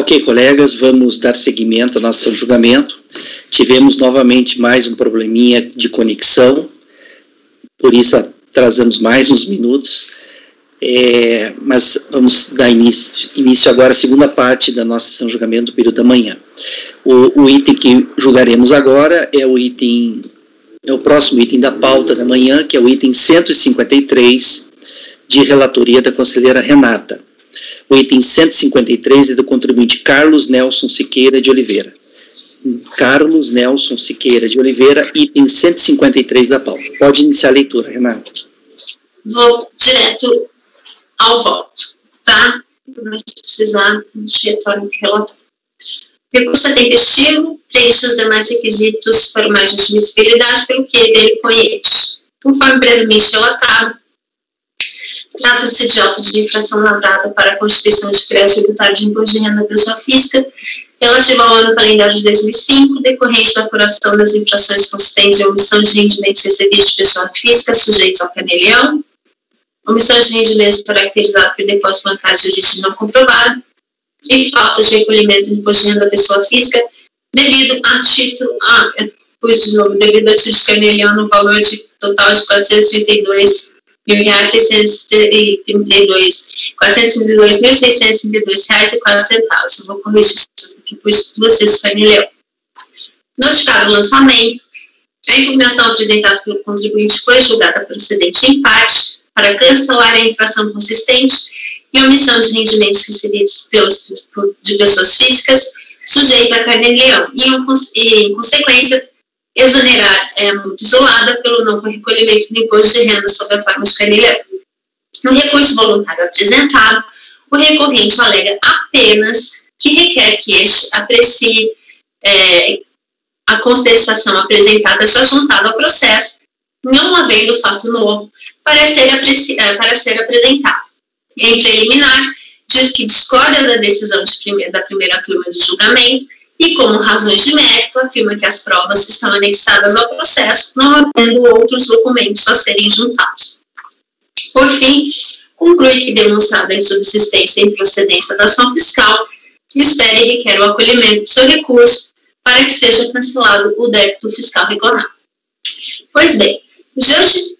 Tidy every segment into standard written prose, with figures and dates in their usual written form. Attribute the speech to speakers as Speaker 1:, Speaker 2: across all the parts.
Speaker 1: Ok, colegas, vamos dar seguimento ao nosso julgamento. Tivemos novamente mais um probleminha de conexão, por isso atrasamos mais uns minutos, mas vamos dar início agora à segunda parte da nossa sessão de julgamento do período da manhã. O item que julgaremos agora é o próximo item da pauta da manhã, que é o item 153, de relatoria da conselheira Renata. O item 153 é do contribuinte Carlos Nelson Siqueira de Oliveira. Carlos Nelson Siqueira de Oliveira, item 153 da pauta. Pode iniciar a leitura, Renata.
Speaker 2: Vou direto ao voto, tá? Mas se precisar, a gente retorna para o relatório. Recurso é tempestivo, preenche os demais requisitos para mais de admissibilidade pelo que dele conhece. Conforme brevemente relatado, trata-se de auto de infração lavrada para a constituição de crédito tributário de imposto de renda da pessoa física relativo ao ano calendário de 2005, decorrente da apuração das infrações consistentes em omissão de rendimentos recebidos de pessoa física sujeitos ao canelhão, omissão de rendimentos caracterizada por depósito bancário de origem não comprovada e falta de recolhimento do imposto de renda da pessoa física devido a título devido a título de canelhão no valor de total de R$ 432.632,04. Eu vou corrigir isso aqui, pois vocês canelhão. Notificado o lançamento, a impugnação apresentada pelo contribuinte foi julgada procedente em parte para cancelar a infração consistente e omissão de rendimentos recebidos de pessoas físicas sujeitas a carnê-leão e, em consequência, exonerar multa isolada pelo não recolhimento do imposto de renda sob a forma de carnê-leão. No recurso voluntário apresentado, o recorrente alega apenas que requer que este aprecie a contestação apresentada já juntada ao processo, não havendo fato novo para ser apresentado. Em preliminar, diz que discorda da decisão da primeira turma de julgamento e, como razões de mérito, afirma que as provas estão anexadas ao processo, não havendo outros documentos a serem juntados. Por fim, conclui que, demonstrada a insubsistência e improcedência da ação fiscal, espera e requer o acolhimento do seu recurso para que seja cancelado o débito fiscal recorrado. Pois bem, diante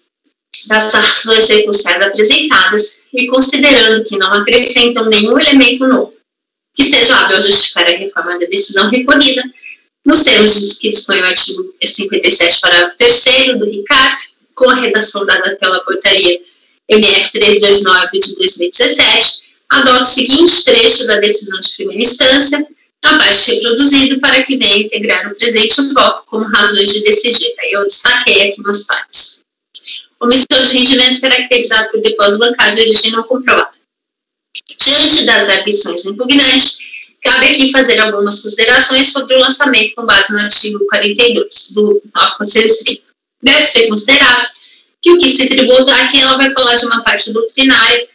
Speaker 2: das razões recursais apresentadas e considerando que não acrescentam nenhum elemento novo que seja hábil a justificar a reforma da decisão recorrida, nos termos que dispõe o artigo 57, parágrafo 3º do RICAF, com a redação dada pela portaria MF 329 de 2017, adota o seguinte trecho da decisão de primeira instância, abaixo reproduzido, para que venha integrar no presente voto como razões de decidir. Aí eu destaquei aqui umas partes. Omissão de rendimentos caracterizado por depósito bancário de origem não comprovada. Diante das arguições do impugnante, cabe aqui fazer algumas considerações sobre o lançamento com base no artigo 42 do 9.430. Deve ser considerado que o que se tributa, aqui ela vai falar de uma parte doutrinária,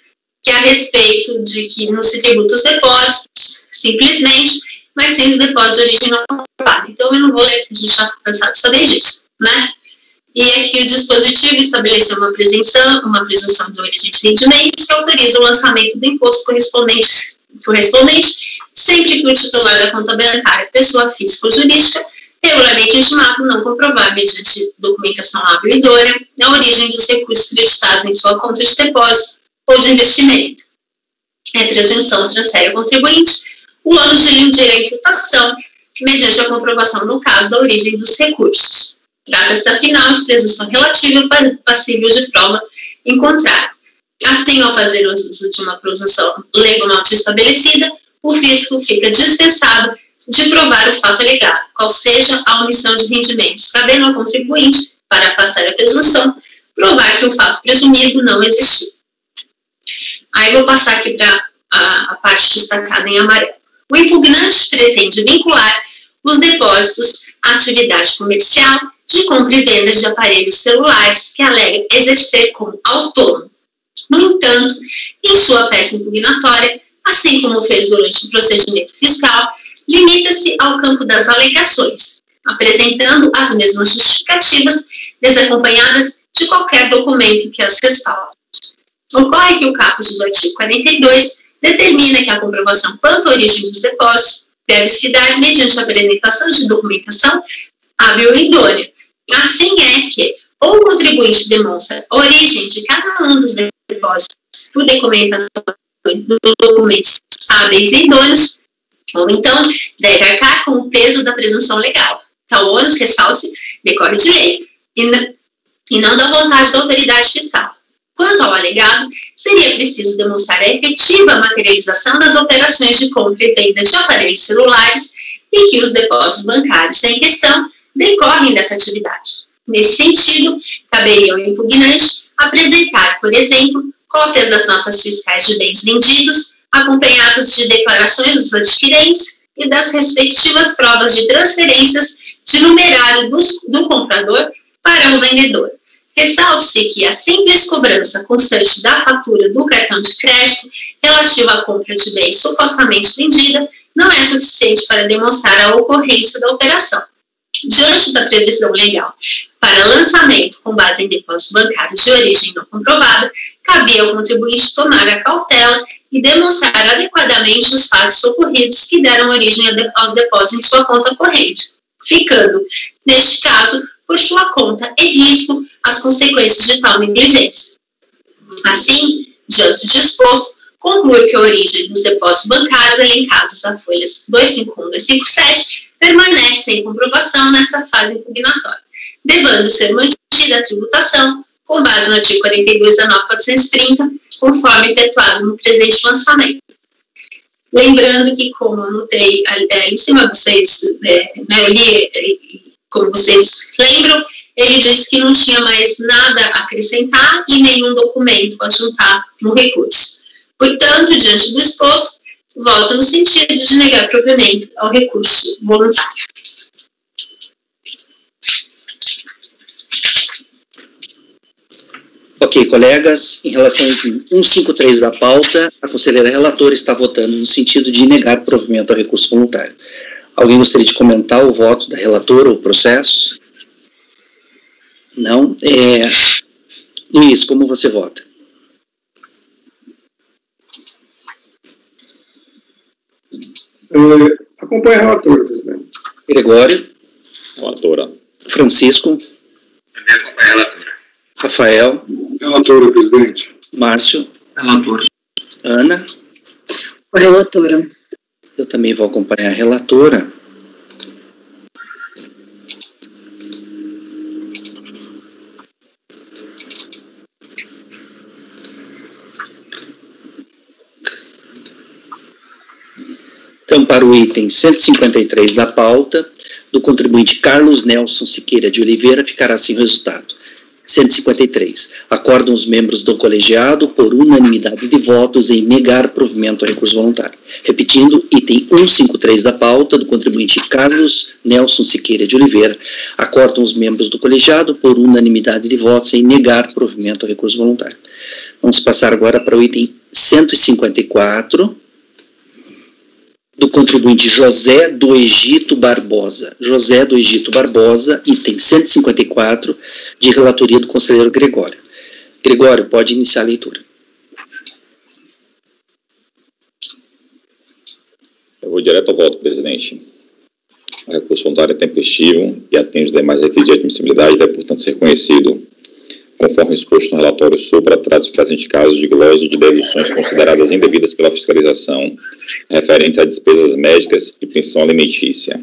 Speaker 2: que é a respeito de que não se tributa os depósitos, simplesmente, mas sim os depósitos de origem não comprovada. Então, eu não vou ler, porque a gente já está cansado de saber disso, né? E aqui o dispositivo estabeleceu uma presunção de origem de rendimentos que autoriza o lançamento do imposto correspondente sempre que o titular da conta bancária, pessoa física ou jurídica, regularmente intimado não comprovar, mediante documentação hábil e idônea, a origem dos recursos creditados em sua conta de depósito ou de investimento. A presunção transfere ao contribuinte o ônus de lhe a imputação, mediante a comprovação no caso da origem dos recursos. Trata-se, afinal, de presunção relativa passível de prova em contrário. Assim, ao fazer uso de uma presunção legalmente estabelecida, o fisco fica dispensado de provar o fato alegado, qual seja a omissão de rendimentos, cabendo ao contribuinte, para afastar a presunção, provar que o fato presumido não existiu. Aí vou passar aqui para a parte destacada em amarelo. O impugnante pretende vincular os depósitos à atividade comercial de compra e venda de aparelhos celulares que alega exercer como autônomo. No entanto, em sua peça impugnatória, assim como fez durante o procedimento fiscal, limita-se ao campo das alegações, apresentando as mesmas justificativas desacompanhadas de qualquer documento que as respalde. Ocorre que o caput do artigo 42 determina que a comprovação quanto à origem dos depósitos deve se dar mediante a apresentação de documentação hábil e idônea. Assim é que ou o contribuinte demonstra a origem de cada um dos depósitos por documentação dos documentos hábeis e idôneos, ou então deve arcar com o peso da presunção legal. Tal ônus, ressalve-se, decorre de lei e não da vontade da autoridade fiscal. Quanto ao alegado, seria preciso demonstrar a efetiva materialização das operações de compra e venda de aparelhos celulares e que os depósitos bancários em questão decorrem dessa atividade. Nesse sentido, caberia ao impugnante apresentar, por exemplo, cópias das notas fiscais de bens vendidos, acompanhadas de declarações dos adquirentes e das respectivas provas de transferências de numerário do comprador para o vendedor. Ressalte-se que a simples cobrança constante da fatura do cartão de crédito relativa à compra de bens supostamente vendida não é suficiente para demonstrar a ocorrência da operação. Diante da previsão legal para lançamento com base em depósito bancário de origem não comprovada, cabia ao contribuinte tomar a cautela e demonstrar adequadamente os fatos ocorridos que deram origem aos depósitos em sua conta corrente, ficando, neste caso, por sua conta e risco as consequências de tal negligência. Assim, diante do disposto, conclui que a origem dos depósitos bancários elencados a folhas 251 e 257 permanece sem comprovação nesta fase impugnatória, devendo ser mantida a tributação com base no artigo 42 da 9430, conforme efetuado no presente lançamento. Lembrando que, como eu notei em cima de vocês, eu li, como vocês lembram, ele disse que não tinha mais nada a acrescentar e nenhum documento a juntar no recurso. Portanto, diante do exposto, volta no sentido de negar provimento ao recurso voluntário.
Speaker 1: Ok, colegas, em relação ao item 153 da pauta, a conselheira relatora está votando no sentido de negar provimento ao recurso voluntário. Alguém gostaria de comentar o voto da relatora ou o processo? Não? Luiz, como você vota?
Speaker 3: Acompanha a relatora, presidente.
Speaker 1: Gregório?
Speaker 4: Relatora.
Speaker 1: Francisco?
Speaker 4: Também acompanha a relatora.
Speaker 1: Rafael?
Speaker 3: Relatora, presidente.
Speaker 1: Márcio?
Speaker 4: Relatora.
Speaker 1: Ana?
Speaker 5: Relatora.
Speaker 1: Eu também vou acompanhar a relatora. Então, para o item 153 da pauta, do contribuinte Carlos Nelson Siqueira de Oliveira, ficará assim o resultado. 153. Acordam os membros do colegiado, por unanimidade de votos, em negar provimento ao recurso voluntário. Repetindo, item 153 da pauta, do contribuinte Carlos Nelson Siqueira de Oliveira. Acordam os membros do colegiado, por unanimidade de votos, em negar provimento ao recurso voluntário. Vamos passar agora para o item 154, do contribuinte José do Egito Barbosa. José do Egito Barbosa, item 154, de relatoria do conselheiro Gregório. Gregório, pode iniciar a leitura.
Speaker 4: Eu vou direto ao voto, presidente. O recurso voluntário é tempestivo e atende os demais requisitos de admissibilidade e deve, portanto, ser conhecido, conforme exposto no relatório supra, trata os presentes casos de glose de deduções consideradas indevidas pela fiscalização, referentes a despesas médicas e pensão alimentícia.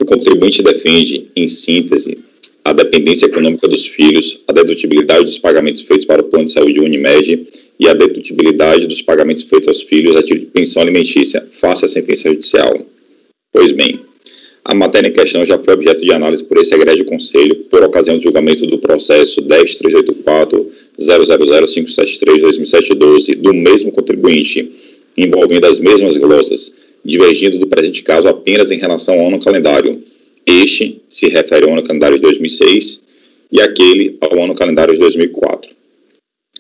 Speaker 4: O contribuinte defende, em síntese, a dependência econômica dos filhos, a dedutibilidade dos pagamentos feitos para o plano de saúde Unimed e a dedutibilidade dos pagamentos feitos aos filhos a título de pensão alimentícia, face à sentença judicial. Pois bem, a matéria em questão já foi objeto de análise por esse egrégio conselho por ocasião do julgamento do processo 10.384.000.573.2007-12 do mesmo contribuinte, envolvendo as mesmas glosas, divergindo do presente caso apenas em relação ao ano calendário. Este se refere ao ano calendário de 2006 e aquele ao ano calendário de 2004.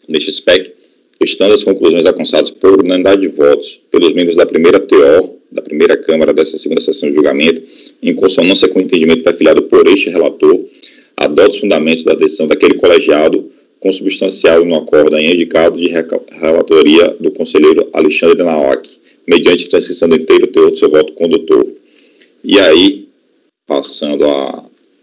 Speaker 4: Neste aspecto, estando as conclusões alcançadas por unanimidade de votos pelos membros da primeira TO, da primeira Câmara dessa segunda sessão de julgamento, em consonância com o entendimento perfilhado por este relator, adota os fundamentos da decisão daquele colegiado, consubstanciado no acordo em indicado de relatoria do conselheiro Alexandre Naok, mediante transcrição do inteiro teor do seu voto condutor. E aí, passando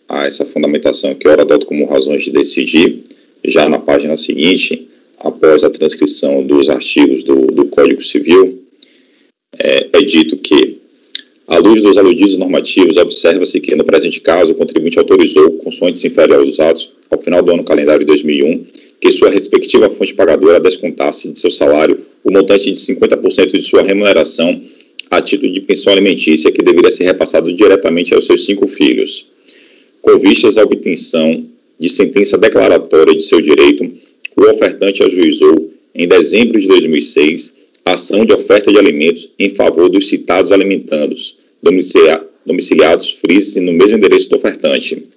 Speaker 4: a essa fundamentação que eu adoto como razões de decidir, já na página seguinte, após a transcrição dos artigos do Código Civil, é dito que, à luz dos aludidos normativos, observa-se que, no presente caso, o contribuinte autorizou, consoante se infere aos atos, ao final do ano calendário de 2001, que sua respectiva fonte pagadora descontasse de seu salário o montante de 50% de sua remuneração a título de pensão alimentícia, que deveria ser repassado diretamente aos seus 5 filhos. Com vistas à obtenção de sentença declaratória de seu direito, o ofertante ajuizou, em dezembro de 2006, ação de oferta de alimentos em favor dos citados alimentandos, domiciliados, frise-se, no mesmo endereço do ofertante.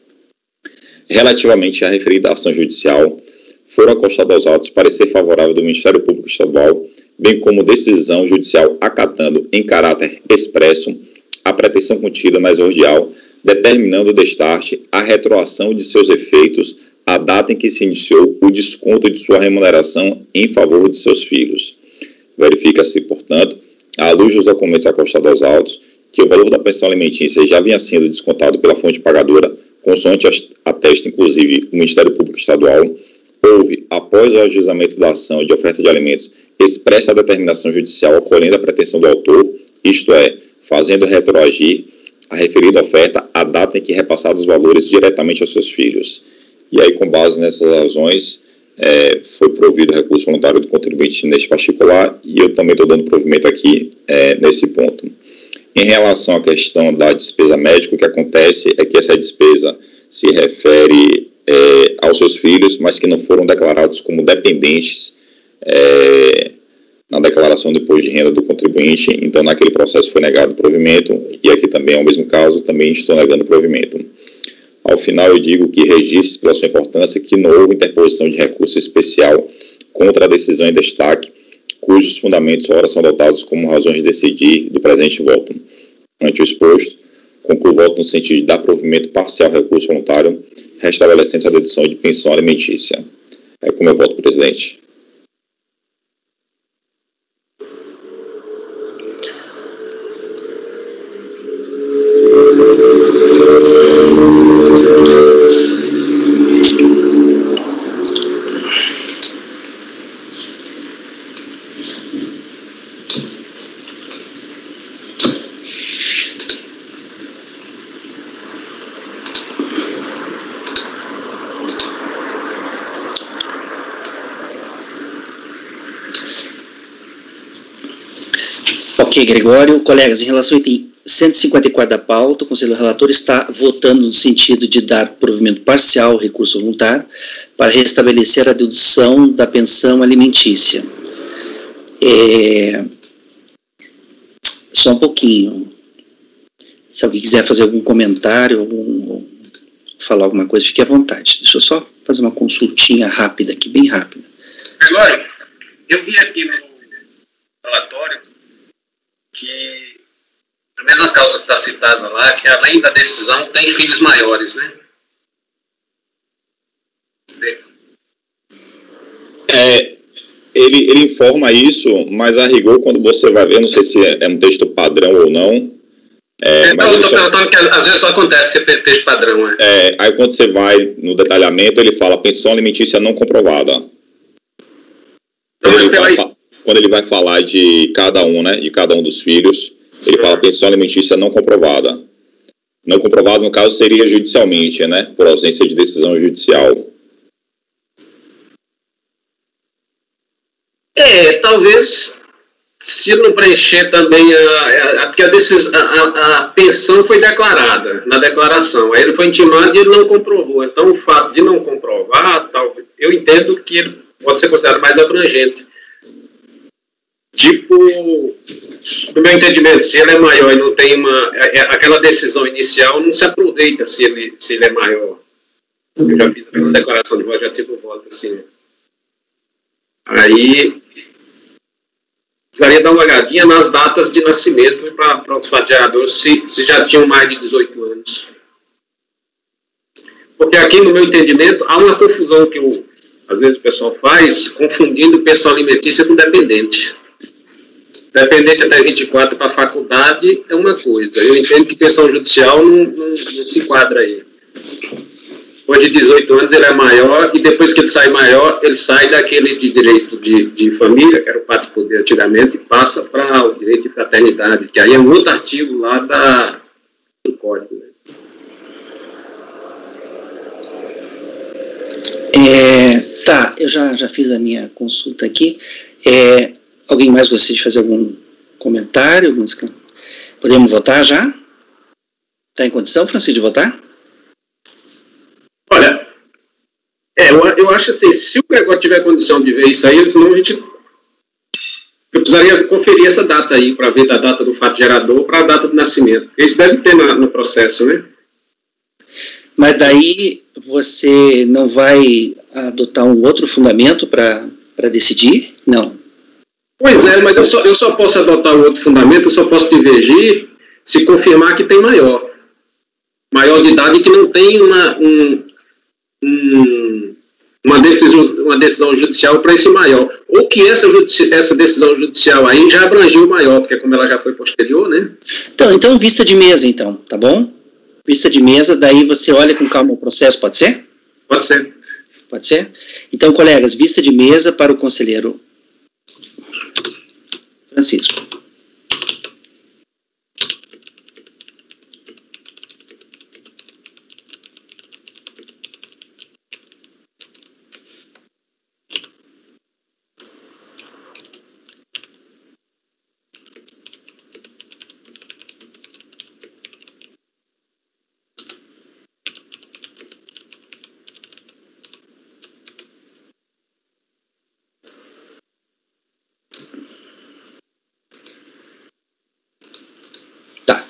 Speaker 4: Relativamente à referida ação judicial, foram acostados aos autos parecer favorável do Ministério Público Estadual, bem como decisão judicial acatando, em caráter expresso, a pretensão contida na exordial, determinando o destarte, a retroação de seus efeitos, a data em que se iniciou o desconto de sua remuneração em favor de seus filhos. Verifica-se, portanto, à luz dos documentos acostados aos autos, que o valor da pensão alimentícia já vinha sendo descontado pela fonte pagadora, consoante atesta, inclusive, o Ministério Público Estadual. Houve, após o ajuizamento da ação de oferta de alimentos, expressa a determinação judicial acolhendo a pretensão do autor, isto é, fazendo retroagir a referida oferta à data em que repassados os valores diretamente aos seus filhos. E aí, com base nessas razões, foi provido o recurso voluntário do contribuinte neste particular, e eu também estou dando provimento aqui nesse ponto. Em relação à questão da despesa médica, o que acontece é que essa despesa se refere aos seus filhos, mas que não foram declarados como dependentes na declaração do imposto de renda do contribuinte. Então, naquele processo foi negado o provimento, e aqui também é o mesmo caso, também estou negando o provimento. Ao final, eu digo que registre pela sua importância que não houve interposição de recurso especial contra a decisão em destaque, cujos fundamentos ora são adotados como razões de decidir do presente voto. Ante o exposto, concluo o voto no sentido de dar provimento parcial ao recurso voluntário, restabelecendo a dedução de pensão alimentícia. É como eu voto, presidente.
Speaker 1: Ok, Gregório. Colegas, em relação ao item 154 da pauta, o conselheiro relator está votando no sentido de dar provimento parcial ao recurso voluntário para restabelecer a dedução da pensão alimentícia. Só um pouquinho. Se alguém quiser fazer algum comentário, falar alguma coisa, fique à vontade. Deixa eu só fazer uma consultinha rápida aqui, bem rápida.
Speaker 6: Agora, eu vi aqui no relatório que, pelo menos a causa que está citada lá, que além da decisão tem filhos maiores, né?
Speaker 4: Ele informa isso, mas a rigor, quando você vai ver, não sei se é um texto padrão ou não.
Speaker 6: Mas eu estou perguntando que às vezes só acontece ser texto padrão.
Speaker 4: Aí quando você vai no detalhamento, ele fala pensão alimentícia não comprovada. Quando ele vai falar de cada um, né, de cada um dos filhos, ele fala pensão alimentícia não comprovada. Não comprovada, no caso, seria judicialmente, né, por ausência de decisão judicial.
Speaker 6: Talvez, se não preencher também, porque a pensão foi declarada, na declaração, aí ele foi intimado e ele não comprovou. Então, o fato de não comprovar, eu entendo que ele pode ser considerado mais abrangente. Tipo, no meu entendimento, se ele é maior e não tem aquela decisão inicial, não se aproveita se ele é maior. Eu já fiz uma declaração de voto, já tive um voto assim. Aí, precisaria dar uma olhadinha nas datas de nascimento para os fatiadores, se já tinham mais de 18 anos. Porque aqui, no meu entendimento, há uma confusão que Às vezes o pessoal faz confundindo pensão alimentícia com dependente. Dependente até 24 para a faculdade é uma coisa. Eu entendo que pensão judicial não se enquadra aí. Depois de 18 anos ele é maior, e depois que ele sai maior, ele sai daquele de direito de família, que era o pátrio poder antigamente, e passa para o direito de fraternidade, que aí é um outro artigo lá do Código. Né?
Speaker 1: Tá, eu já fiz a minha consulta aqui. Alguém mais gostaria de fazer algum comentário? Podemos votar já? Está em condição, Francisco, de votar?
Speaker 6: Olha, eu acho assim, se o Gregório tiver condição de ver isso aí, senão eu precisaria conferir essa data aí, para ver da data do fato gerador para a data do nascimento. Isso deve ter no processo, né?
Speaker 1: Mas daí você não vai adotar um outro fundamento para decidir? Não.
Speaker 6: Pois é, mas eu só posso adotar um outro fundamento, eu só posso divergir se confirmar que tem maior de idade, que não tem uma decisão judicial para esse maior. Ou que essa decisão judicial aí já abrangiu o maior, porque como ela já foi posterior, né?
Speaker 1: Então vista de mesa, então, tá bom? Vista de mesa, daí você olha com calma o processo, pode ser?
Speaker 6: Pode ser.
Speaker 1: Pode ser? Então, colegas, vista de mesa para o conselheiro Francisco.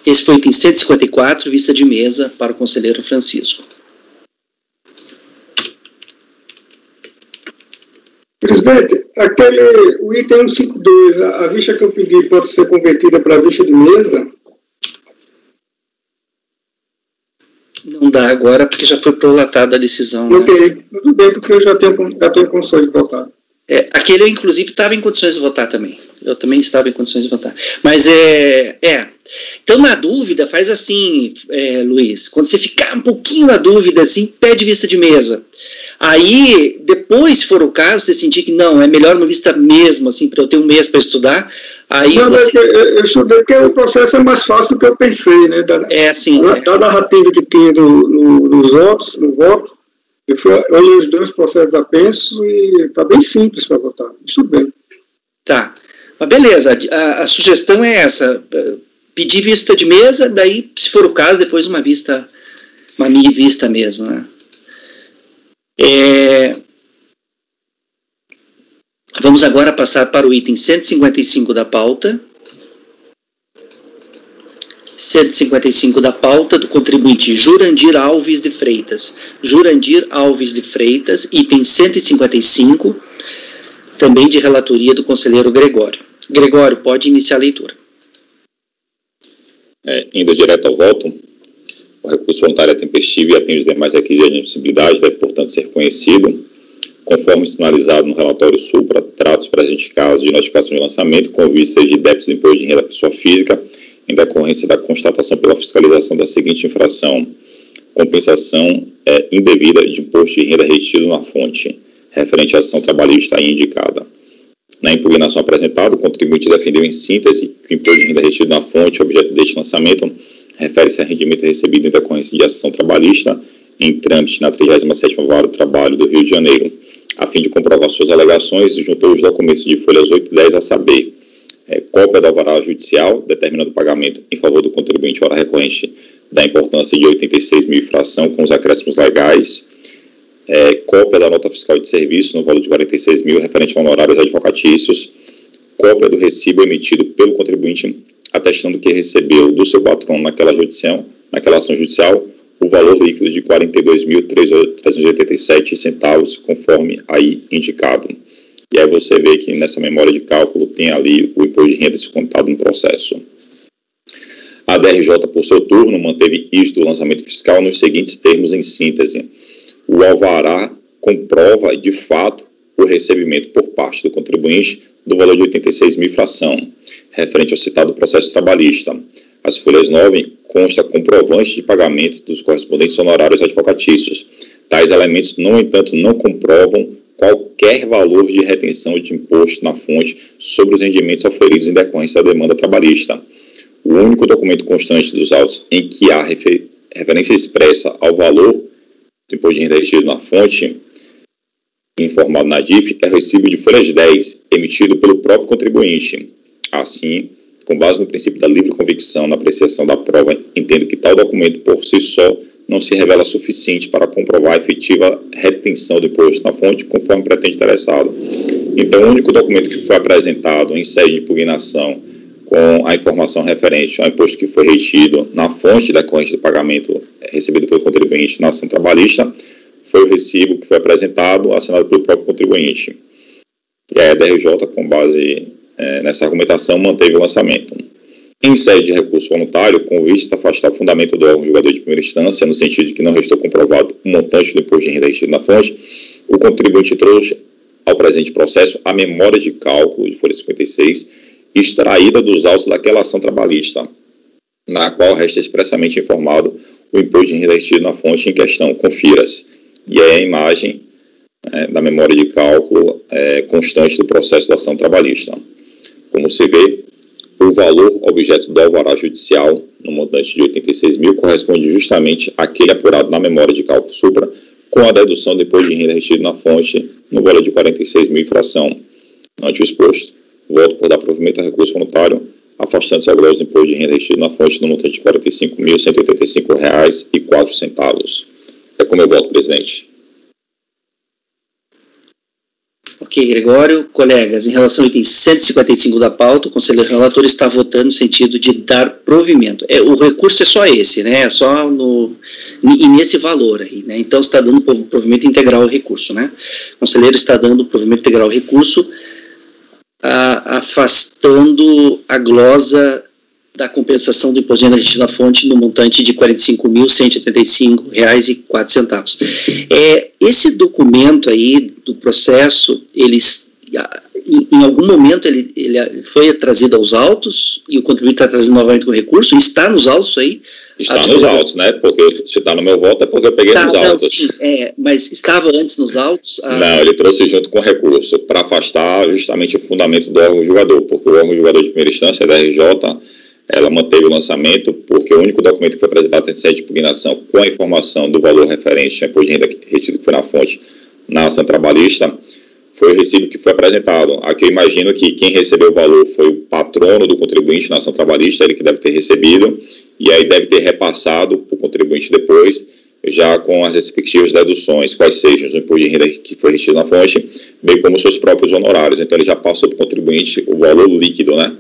Speaker 1: Esse foi o item 154, vista de mesa para o conselheiro Francisco.
Speaker 3: Presidente, o item 152, a vista que eu pedi pode ser convertida para vista de mesa?
Speaker 1: Não dá agora, porque já foi prolatada a decisão.
Speaker 3: Ok, né? Tudo bem, porque eu já tenho condições de votar.
Speaker 1: Aquele eu, inclusive, estava em condições de votar também. Eu também estava em condições de votar. Mas Então, na dúvida, faz assim, Luiz. Quando você ficar um pouquinho na dúvida, assim, pede vista de mesa. Aí, depois, se for o caso, você sentir que não, é melhor uma vista mesmo, assim, para eu ter um mês para estudar. Aí
Speaker 3: não, eu estudei porque o processo é mais fácil do que eu pensei, né? Da narrativa que tinha no voto. Eu olhei os dois processos a penso e está bem simples para votar. Tudo bem.
Speaker 1: Tá. Mas beleza, a sugestão é essa. Pedir vista de mesa, daí, se for o caso, depois uma minha vista mesmo, né? Vamos agora passar para o item 155 da pauta. 155 da pauta do contribuinte Jurandir Alves de Freitas. Jurandir Alves de Freitas, item 155, também de relatoria do conselheiro Gregório. Gregório, pode iniciar a leitura.
Speaker 4: Indo direto ao voto, o recurso voluntário é tempestivo e atende os demais requisitos de admissibilidade, deve, portanto, ser conhecido, conforme sinalizado no relatório supra, tratos presente caso de notificação de lançamento, com vista de débitos do imposto de renda da pessoa física, em decorrência da constatação pela fiscalização da seguinte infração: compensação indevida de imposto de renda retido na fonte, referente à ação trabalhista aí indicada. Na impugnação apresentada, o contribuinte defendeu em síntese que o imposto de renda retido na fonte, objeto deste lançamento, refere-se a rendimento recebido em decorrência de ação trabalhista em trâmite na 37ª Vara do Trabalho do Rio de Janeiro. A fim de comprovar suas alegações, juntou os documentos de folhas 8 e 10 a saber: cópia do alvará judicial, determinando o pagamento em favor do contribuinte hora recorrente da importância de 86 mil fração com os acréscimos legais, cópia da nota fiscal de serviço no valor de 46 mil referente a honorários advocatícios, cópia do recibo emitido pelo contribuinte atestando que recebeu do seu patrão naquela ação judicial o valor líquido de R$ 42.387, conforme aí indicado. E aí você vê que nessa memória de cálculo tem ali o imposto de renda descontado no processo. A DRJ, por seu turno, manteve isto do lançamento fiscal nos seguintes termos em síntese: o alvará comprova, de fato, o recebimento por parte do contribuinte do valor de 86 mil fração, referente ao citado processo trabalhista. As folhas 9 consta comprovante de pagamento dos correspondentes honorários advocatícios. Tais elementos, no entanto, não comprovam qualquer valor de retenção de imposto na fonte sobre os rendimentos oferidos em decorrência da demanda trabalhista. O único documento constante dos autos em que há referência expressa ao valor do imposto de renda retido na fonte, informado na DIF, é o recibo de folhas 10, emitido pelo próprio contribuinte. Assim, com base no princípio da livre convicção na apreciação da prova, entendo que tal documento por si só não se revela suficiente para comprovar a efetiva retenção do imposto na fonte, conforme pretende interessado. Então, o único documento que foi apresentado em sede de impugnação com a informação referente ao imposto que foi retido na fonte decorrente do pagamento recebido pelo contribuinte na ação trabalhista foi o recibo que foi apresentado, assinado pelo próprio contribuinte. E a DRJ, com base nessa argumentação, manteve o lançamento. Em sede de recurso voluntário, com vista a afastar o fundamento do órgão julgador de primeira instância, no sentido de que não restou comprovado o montante do imposto de renda retido na fonte, o contribuinte trouxe ao presente processo a memória de cálculo de folha 56, extraída dos autos daquela ação trabalhista, na qual resta expressamente informado o imposto de renda retido na fonte em questão. Confira-se. E é a imagem da memória de cálculo constante do processo da ação trabalhista. Como se vê, o valor objeto do alvará judicial, no montante de 86 mil, corresponde justamente àquele apurado na memória de cálculo supra, com a dedução do imposto de renda retido na fonte, no valor de 46 mil fração. Ante o exposto, voto por dar provimento a recurso voluntário, afastando-se a glosa do imposto de renda retido na fonte, no montante de R$ 45.185,04. É como eu voto, presidente.
Speaker 1: Ok, Gregório. Colegas, em relação ao item 155 da pauta, o conselheiro relator está votando no sentido de dar provimento. O recurso é só esse, né? É só e nesse valor aí, né? Então, está dando provimento integral ao recurso, né? O conselheiro está dando provimento integral ao recurso, afastando a glosa da compensação do imposto de renda retido na fonte no montante de R$ 45.185,04. Esse documento aí do processo, em algum momento ele foi trazido aos autos e o contribuinte está trazendo novamente com o recurso? Está nos autos aí?
Speaker 4: Está nos autos, né? Porque se está no meu voto é porque eu peguei nos autos.
Speaker 1: Sim, mas estava antes nos autos?
Speaker 4: Não, ele trouxe junto com o recurso para afastar justamente o fundamento do órgão julgador, porque o órgão julgador de primeira instância, a DRJ, ela manteve o lançamento porque o único documento que foi apresentado em sede de impugnação com a informação do valor referente ao imposto de renda retido que foi na fonte na ação trabalhista foi o recibo que foi apresentado. Aqui eu imagino que quem recebeu o valor foi o patrono do contribuinte na ação trabalhista, ele que deve ter recebido, e aí deve ter repassado para o contribuinte depois, já com as respectivas deduções, quais sejam o imposto de renda que foi retido na fonte, bem como os seus próprios honorários. Então ele já passou para o contribuinte o valor líquido, né?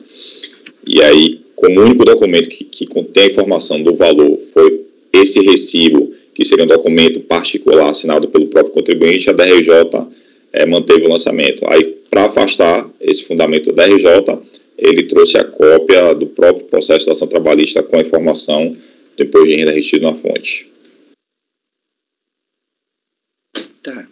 Speaker 4: E aí, como o único documento que contém a informação do valor foi esse recibo, que seria um documento particular assinado pelo próprio contribuinte, a DRJ manteve o lançamento. Aí, para afastar esse fundamento da DRJ, ele trouxe a cópia do próprio processo da ação trabalhista com a informação do imposto de renda retido na fonte.
Speaker 1: Tá.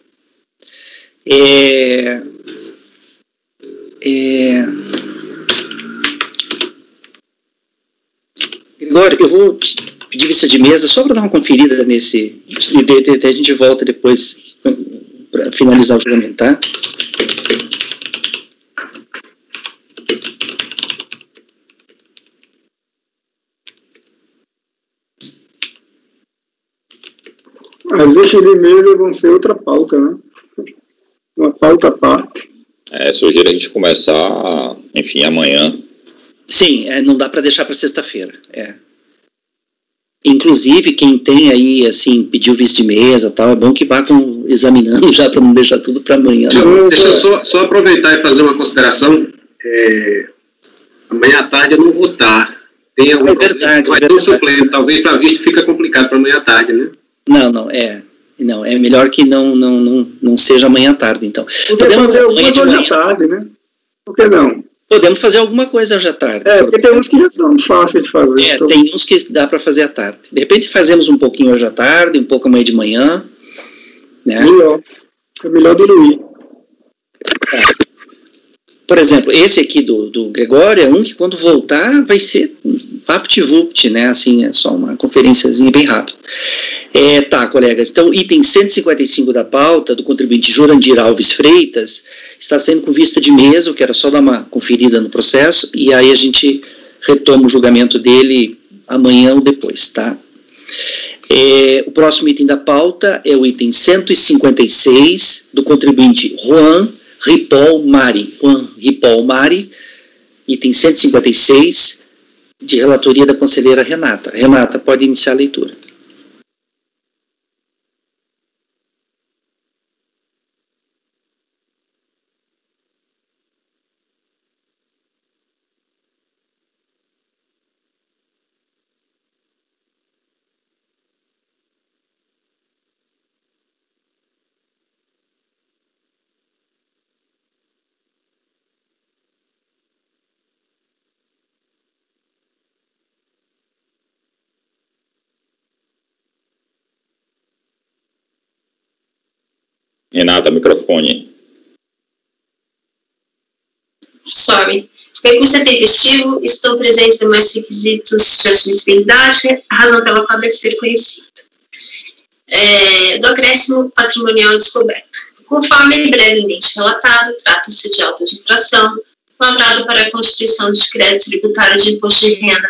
Speaker 1: Gregório, eu vou pedir vista de mesa só para dar uma conferida nesse. A gente volta depois para finalizar o julgamento, tá?
Speaker 3: As vistas de mesa vão ser outra pauta, né? Uma pauta à parte.
Speaker 4: Sugiro a gente começar, enfim, amanhã.
Speaker 1: Sim, não dá para deixar para sexta-feira. Inclusive, quem tem aí, assim, pediu visto de mesa e tal, é bom que vá examinando já para não deixar tudo para amanhã.
Speaker 6: Deixa eu só aproveitar e fazer uma consideração. Amanhã à tarde eu não vou estar. Tem alguma
Speaker 1: verdade.
Speaker 6: Vai ter um suplente, talvez para visto fica complicado para amanhã à tarde, né?
Speaker 1: Não, é melhor que não seja amanhã à tarde, então.
Speaker 3: Podemos fazer alguma coisa à tarde, né? Por que não?
Speaker 1: Podemos fazer alguma coisa hoje à tarde.
Speaker 3: Porque tem uns que já são fáceis de fazer.
Speaker 1: Então. Tem uns que dá para fazer à tarde. De repente fazemos um pouquinho hoje à tarde, um pouco amanhã de manhã. Né?
Speaker 3: É melhor diluir.
Speaker 1: Por exemplo, esse aqui do Gregório é um que quando voltar vai ser vapt-vupt, né? Assim, é só uma conferenciazinha bem rápida. Tá, colegas, então item 155 da pauta, do contribuinte Jurandir Alves Freitas, está sendo com vista de mesa, eu quero só dar uma conferida no processo, e aí a gente retoma o julgamento dele amanhã ou depois, tá? O próximo item da pauta é o item 156, do contribuinte Juan Ripoll Mari. Juan Ripoll Mari, item 156, de relatoria da conselheira Renata. Renata, pode iniciar a leitura.
Speaker 4: Renata, microfone.
Speaker 2: Sorry. Recurso é tempestivo, estão presentes demais requisitos de admissibilidade, a razão pela qual deve ser conhecido. Do acréscimo patrimonial descoberto. Conforme brevemente relatado, trata-se de auto de infração, lavrado para a constituição de crédito tributário de imposto de renda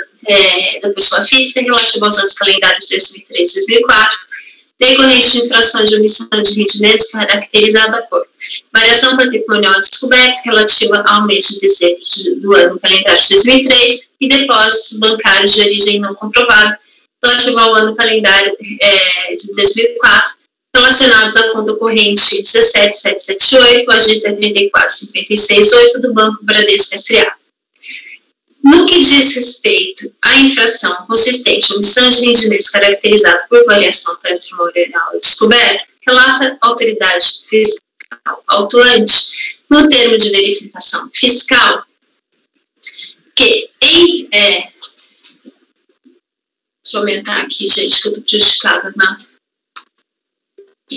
Speaker 2: da pessoa física relativo aos anos calendários de 2003 e 2004, decorrente de infração de omissão de rendimentos caracterizada por variação patrimonial descoberta relativa ao mês de dezembro do ano calendário de 2003 e depósitos bancários de origem não comprovada relativo ao ano calendário de 2004 relacionados à conta corrente 17778, agência 34568 do Banco Bradesco S.A. No que diz respeito à infração consistente em omissão de rendimentos caracterizada por variação patrimonial descoberta, relata a autoridade fiscal autuante, no termo de verificação fiscal, que deixa eu aumentar aqui, gente, que eu estou prejudicada para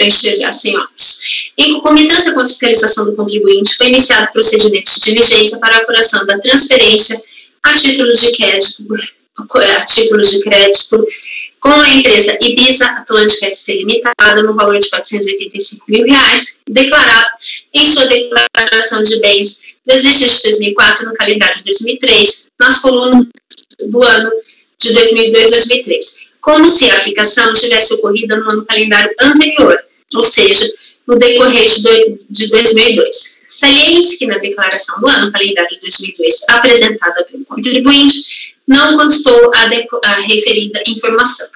Speaker 2: enxergar sem óculos. Em concomitância com a fiscalização do contribuinte, foi iniciado procedimento de diligência para a apuração da transferência a título de crédito com a empresa Ibiza Atlântica SC Limitada no valor de R$485 mil, declarado em sua declaração de bens do exercício de 2004 no calendário de 2003, nas colunas do ano de 2002 e 2003, como se a aplicação tivesse ocorrido no ano calendário anterior, ou seja, no decorrente de 2002. Saliente que na declaração do ano calendário de 2002 apresentada pelo contribuinte não constou a referida informação.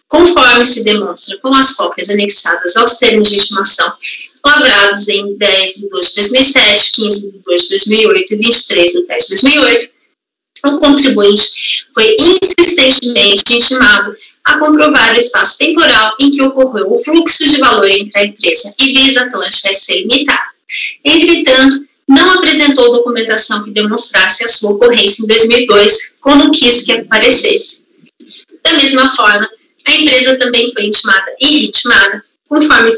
Speaker 2: Conforme se demonstra com as cópias anexadas aos termos de estimação lavrados em 10 de 2 de 2007, 15 de 2 de 2008 e 23 de 10 de 2008, o contribuinte foi insistentemente intimado a comprovar o espaço temporal em que ocorreu o fluxo de valor entre a empresa Ibiza Atlântica S.C. Limitada. Entretanto, não apresentou documentação que demonstrasse a sua ocorrência em 2002, como quis que aparecesse. Da mesma forma, a empresa também foi intimada e intimada, conforme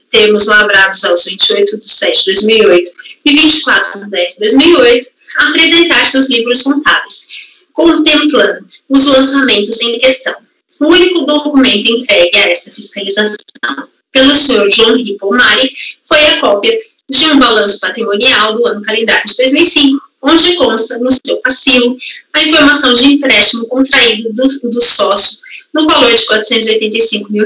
Speaker 2: termos lavrados aos 28 de 7 de 2008 e 24 de 10 de 2008, a apresentar seus livros contábeis, contemplando os lançamentos em questão. O único documento entregue a essa fiscalização pelo Sr. João Ripoll Mari foi a cópia de um balanço patrimonial do ano calendário de 2005, onde consta no seu passivo a informação de empréstimo contraído do sócio no valor de R$485 mil.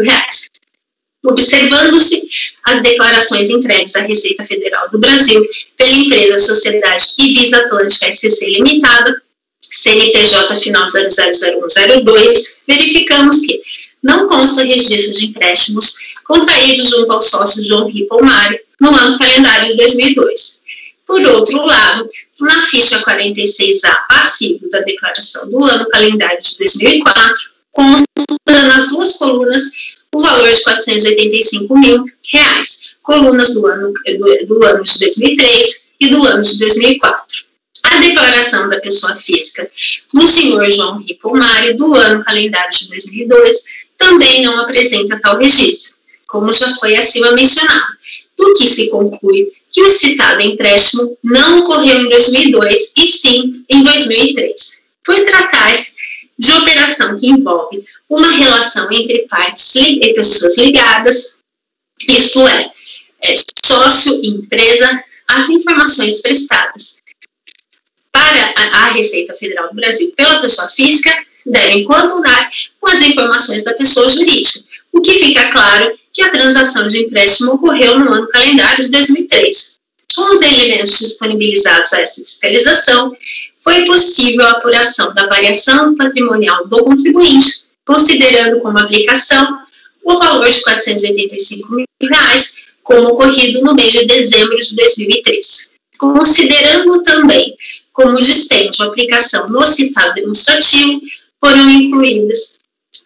Speaker 2: Observando-se as declarações entregues à Receita Federal do Brasil pela empresa Sociedade Ibiza Atlântica SC Limitada, CNPJ final 000102, verificamos que não consta registro de empréstimos contraídos junto ao sócio João Ripoll Mari no ano calendário de 2002. Por outro lado, na ficha 46A passivo da declaração do ano calendário de 2004, consta nas duas colunas o valor de R$485 mil, colunas do ano de 2003 e do ano de 2004. A declaração da pessoa física do senhor João Ripoll Mari do ano calendário de 2002 também não apresenta tal registro, como já foi acima mencionado, do que se conclui que o citado empréstimo não ocorreu em 2002, e sim em 2003, por tratar-se de operação que envolve uma relação entre partes e pessoas ligadas, isto é, sócio e empresa. As informações prestadas para a Receita Federal do Brasil pela pessoa física devem coadunar com as informações da pessoa jurídica, o que fica claro que a transação de empréstimo ocorreu no ano calendário de 2003. Com os elementos disponibilizados a essa fiscalização, foi possível a apuração da variação patrimonial do contribuinte, considerando como aplicação o valor de R$ 485 mil, como ocorrido no mês de dezembro de 2003. Considerando também como dispêndio a aplicação no citado demonstrativo, foram incluídas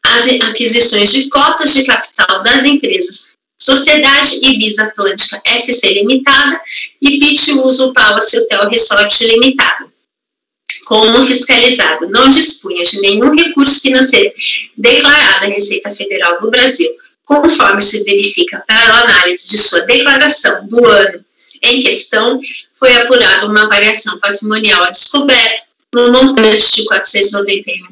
Speaker 2: as aquisições de cotas de capital das empresas Sociedade Ibiza Atlântica SC Limitada e Pit Uso Palace Hotel Resort Limitada. Como o fiscalizado não dispunha de nenhum recurso financeiro declarado à Receita Federal do Brasil, conforme se verifica pela análise de sua declaração do ano em questão, foi apurada uma variação patrimonial a descoberta no montante de R$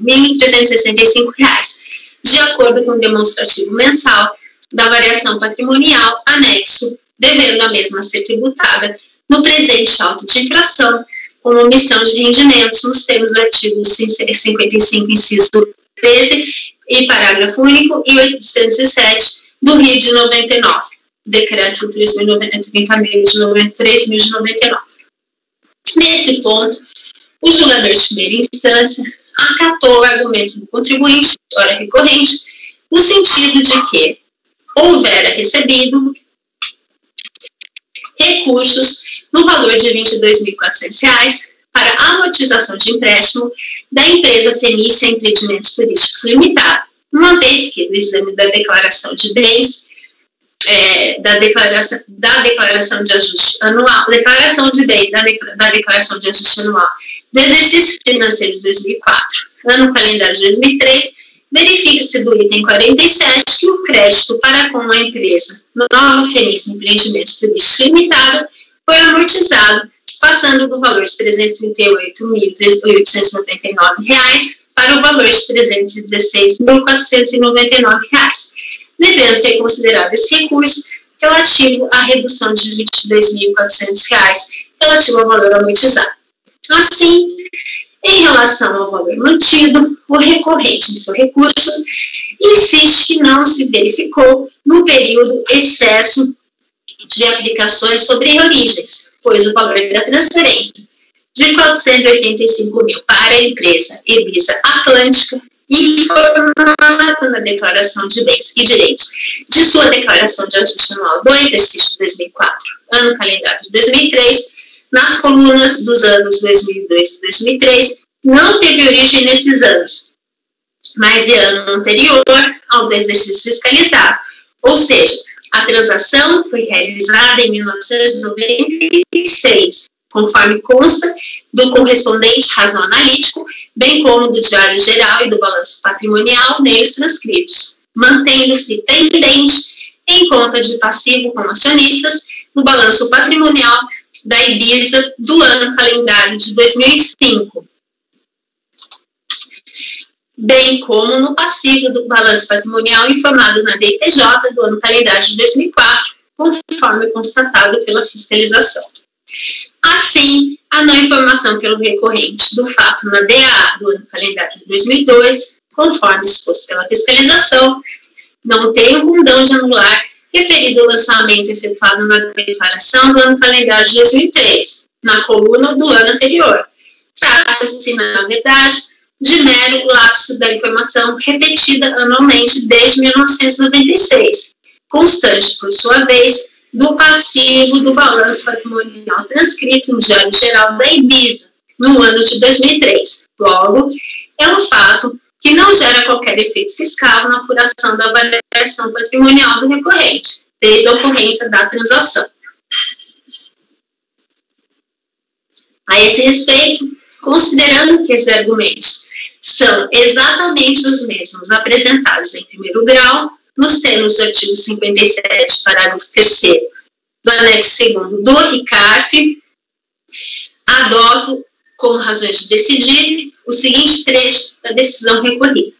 Speaker 2: 491.365, de acordo com o demonstrativo mensal da variação patrimonial anexo, devendo a mesma ser tributada no presente auto de infração, com omissão de rendimentos nos termos do artigo 55, inciso 13, e parágrafo único, e 807 do Rio de 99, decreto 3.099. Nesse ponto, o julgador de primeira instância acatou o argumento do contribuinte, ora recorrente, no sentido de que houvera recebido recursos no valor de R$ 22.400 para a amortização de empréstimo da empresa Fenícia Empreendimentos Turísticos Limitada, uma vez que do exame da declaração de bens, da declaração de ajuste anual, declaração de bens da declaração de ajuste anual do exercício financeiro de 2004, ano calendário de 2003, verifica-se do item 47 que o crédito para com a empresa Nova Fenícia Empreendimentos Turísticos Limitada foi amortizado, passando do valor de R$ 338.899 para o valor de R$ 316.499, devendo ser considerado esse recurso relativo à redução de R$ 22.400 relativo ao valor amortizado. Assim, em relação ao valor mantido, o recorrente em seu recurso insiste que não se verificou no período excesso de aplicações sobre origens, pois o valor da transferência de R$ 485 mil para a empresa Ibiza Atlântica, informada na declaração de bens e direitos de sua declaração de ajuste anual do exercício de 2004, ano calendário de 2003, nas colunas dos anos 2002 e 2003, não teve origem nesses anos, mas é ano anterior ao do exercício fiscalizado, ou seja, a transação foi realizada em 1996, conforme consta do correspondente razão analítico, bem como do Diário Geral e do Balanço Patrimonial neles transcritos, mantendo-se pendente em conta de passivo como acionistas no Balanço Patrimonial da Ibiza do ano calendário de 2005, bem como no passivo do Balanço Patrimonial informado na DPJ do ano calendário de 2004, conforme constatado pela fiscalização. Assim, a não informação pelo recorrente do fato na DAA do ano calendário de 2002, conforme exposto pela fiscalização, não tem o condão de anular referido ao lançamento efetuado na declaração do ano calendário de 2003, na coluna do ano anterior. Trata-se, na verdade, de mero lapso da informação repetida anualmente desde 1996, constante, por sua vez, do passivo do balanço patrimonial transcrito no Diário Geral da Ibiza, no ano de 2003. Logo, é um fato que não gera qualquer efeito fiscal na apuração da variação patrimonial do recorrente, desde a ocorrência da transação. A esse respeito, considerando que esses argumentos são exatamente os mesmos apresentados em primeiro grau, nos termos do artigo 57, parágrafo 3º do anexo 2º do RICARF, adoto como razões de decidir o seguinte trecho da decisão recorrida.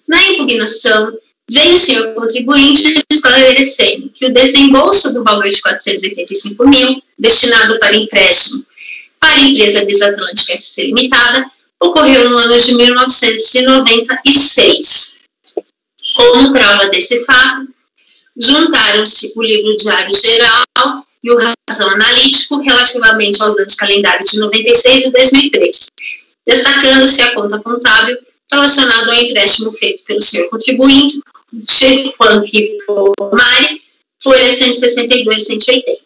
Speaker 2: Na impugnação, vem o senhor contribuinte esclarecendo que o desembolso do valor de 485 mil, destinado para empréstimo para a empresa Bisatlântica SC Limitada, ocorreu no ano de 1996. Como prova desse fato, juntaram-se o livro diário geral e o razão analítico relativamente aos danos calendários de 96 e 2003, destacando-se a conta contábil relacionada ao empréstimo feito pelo senhor contribuinte, Juan Ripomari, folha 162 e 180.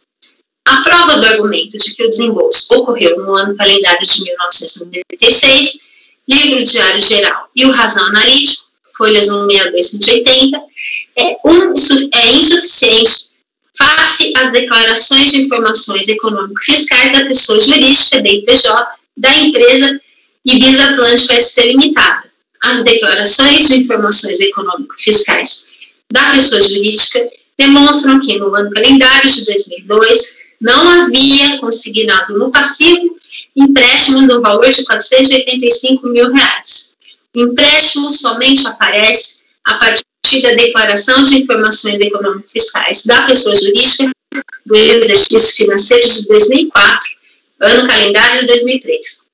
Speaker 2: A prova do argumento de que o desembolso ocorreu no ano calendário de 1996, livro diário geral e o razão analítico, folhas 162 e 180, é insuficiente face às declarações de informações econômico-fiscais da pessoa jurídica, DIPJ, da empresa e Bisatlântica SC Limitada. As declarações de informações econômico-fiscais da pessoa jurídica demonstram que no ano calendário de 2002 não havia consignado no passivo empréstimo no valor de 485 mil reais. O empréstimo somente aparece a partir da declaração de informações econômico-fiscais da pessoa jurídica do exercício financeiro de 2004, ano calendário de 2003.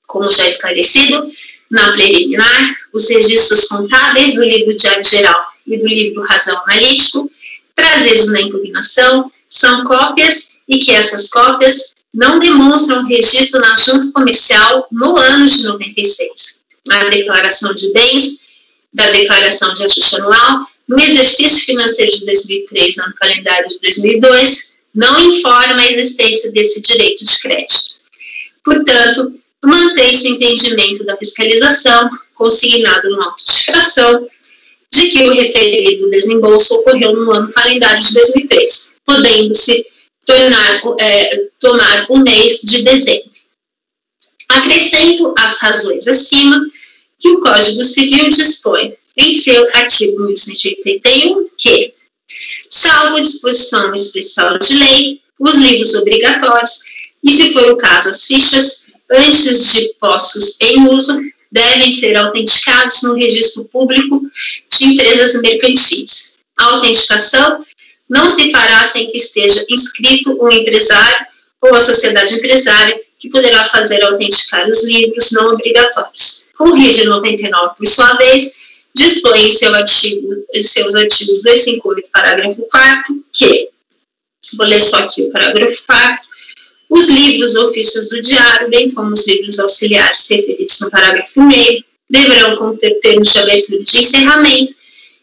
Speaker 2: Como já esclarecido, na preliminar, os registros contábeis do livro diário geral e do livro razão analítico, trazidos na impugnação, são cópias e que essas cópias não demonstram registro na junta comercial no ano de 96. A declaração de bens da declaração de ajuste anual no exercício financeiro de 2003, ano calendário de 2002, não informa a existência desse direito de crédito. Portanto, mantém-se o entendimento da fiscalização, consignado no auto de infração, de que o referido desembolso ocorreu no ano calendário de 2003, podendo-se tomar o mês de dezembro. Acrescento às razões acima que o Código Civil dispõe, em seu artigo 1181, que, salvo disposição especial de lei, os livros obrigatórios, e se for o caso as fichas, antes de postos em uso, devem ser autenticados no registro público de empresas mercantis. A autenticação não se fará sem que esteja inscrito o empresário ou a sociedade empresária, que poderá fazer autenticar os livros não obrigatórios. O RIG 99, por sua vez, dispõe em seus artigos 258, parágrafo 4º, que, vou ler só aqui o parágrafo 4º, os livros ou fichas do diário, bem como os livros auxiliares referidos no parágrafo 1º, deverão conter termos de abertura e de encerramento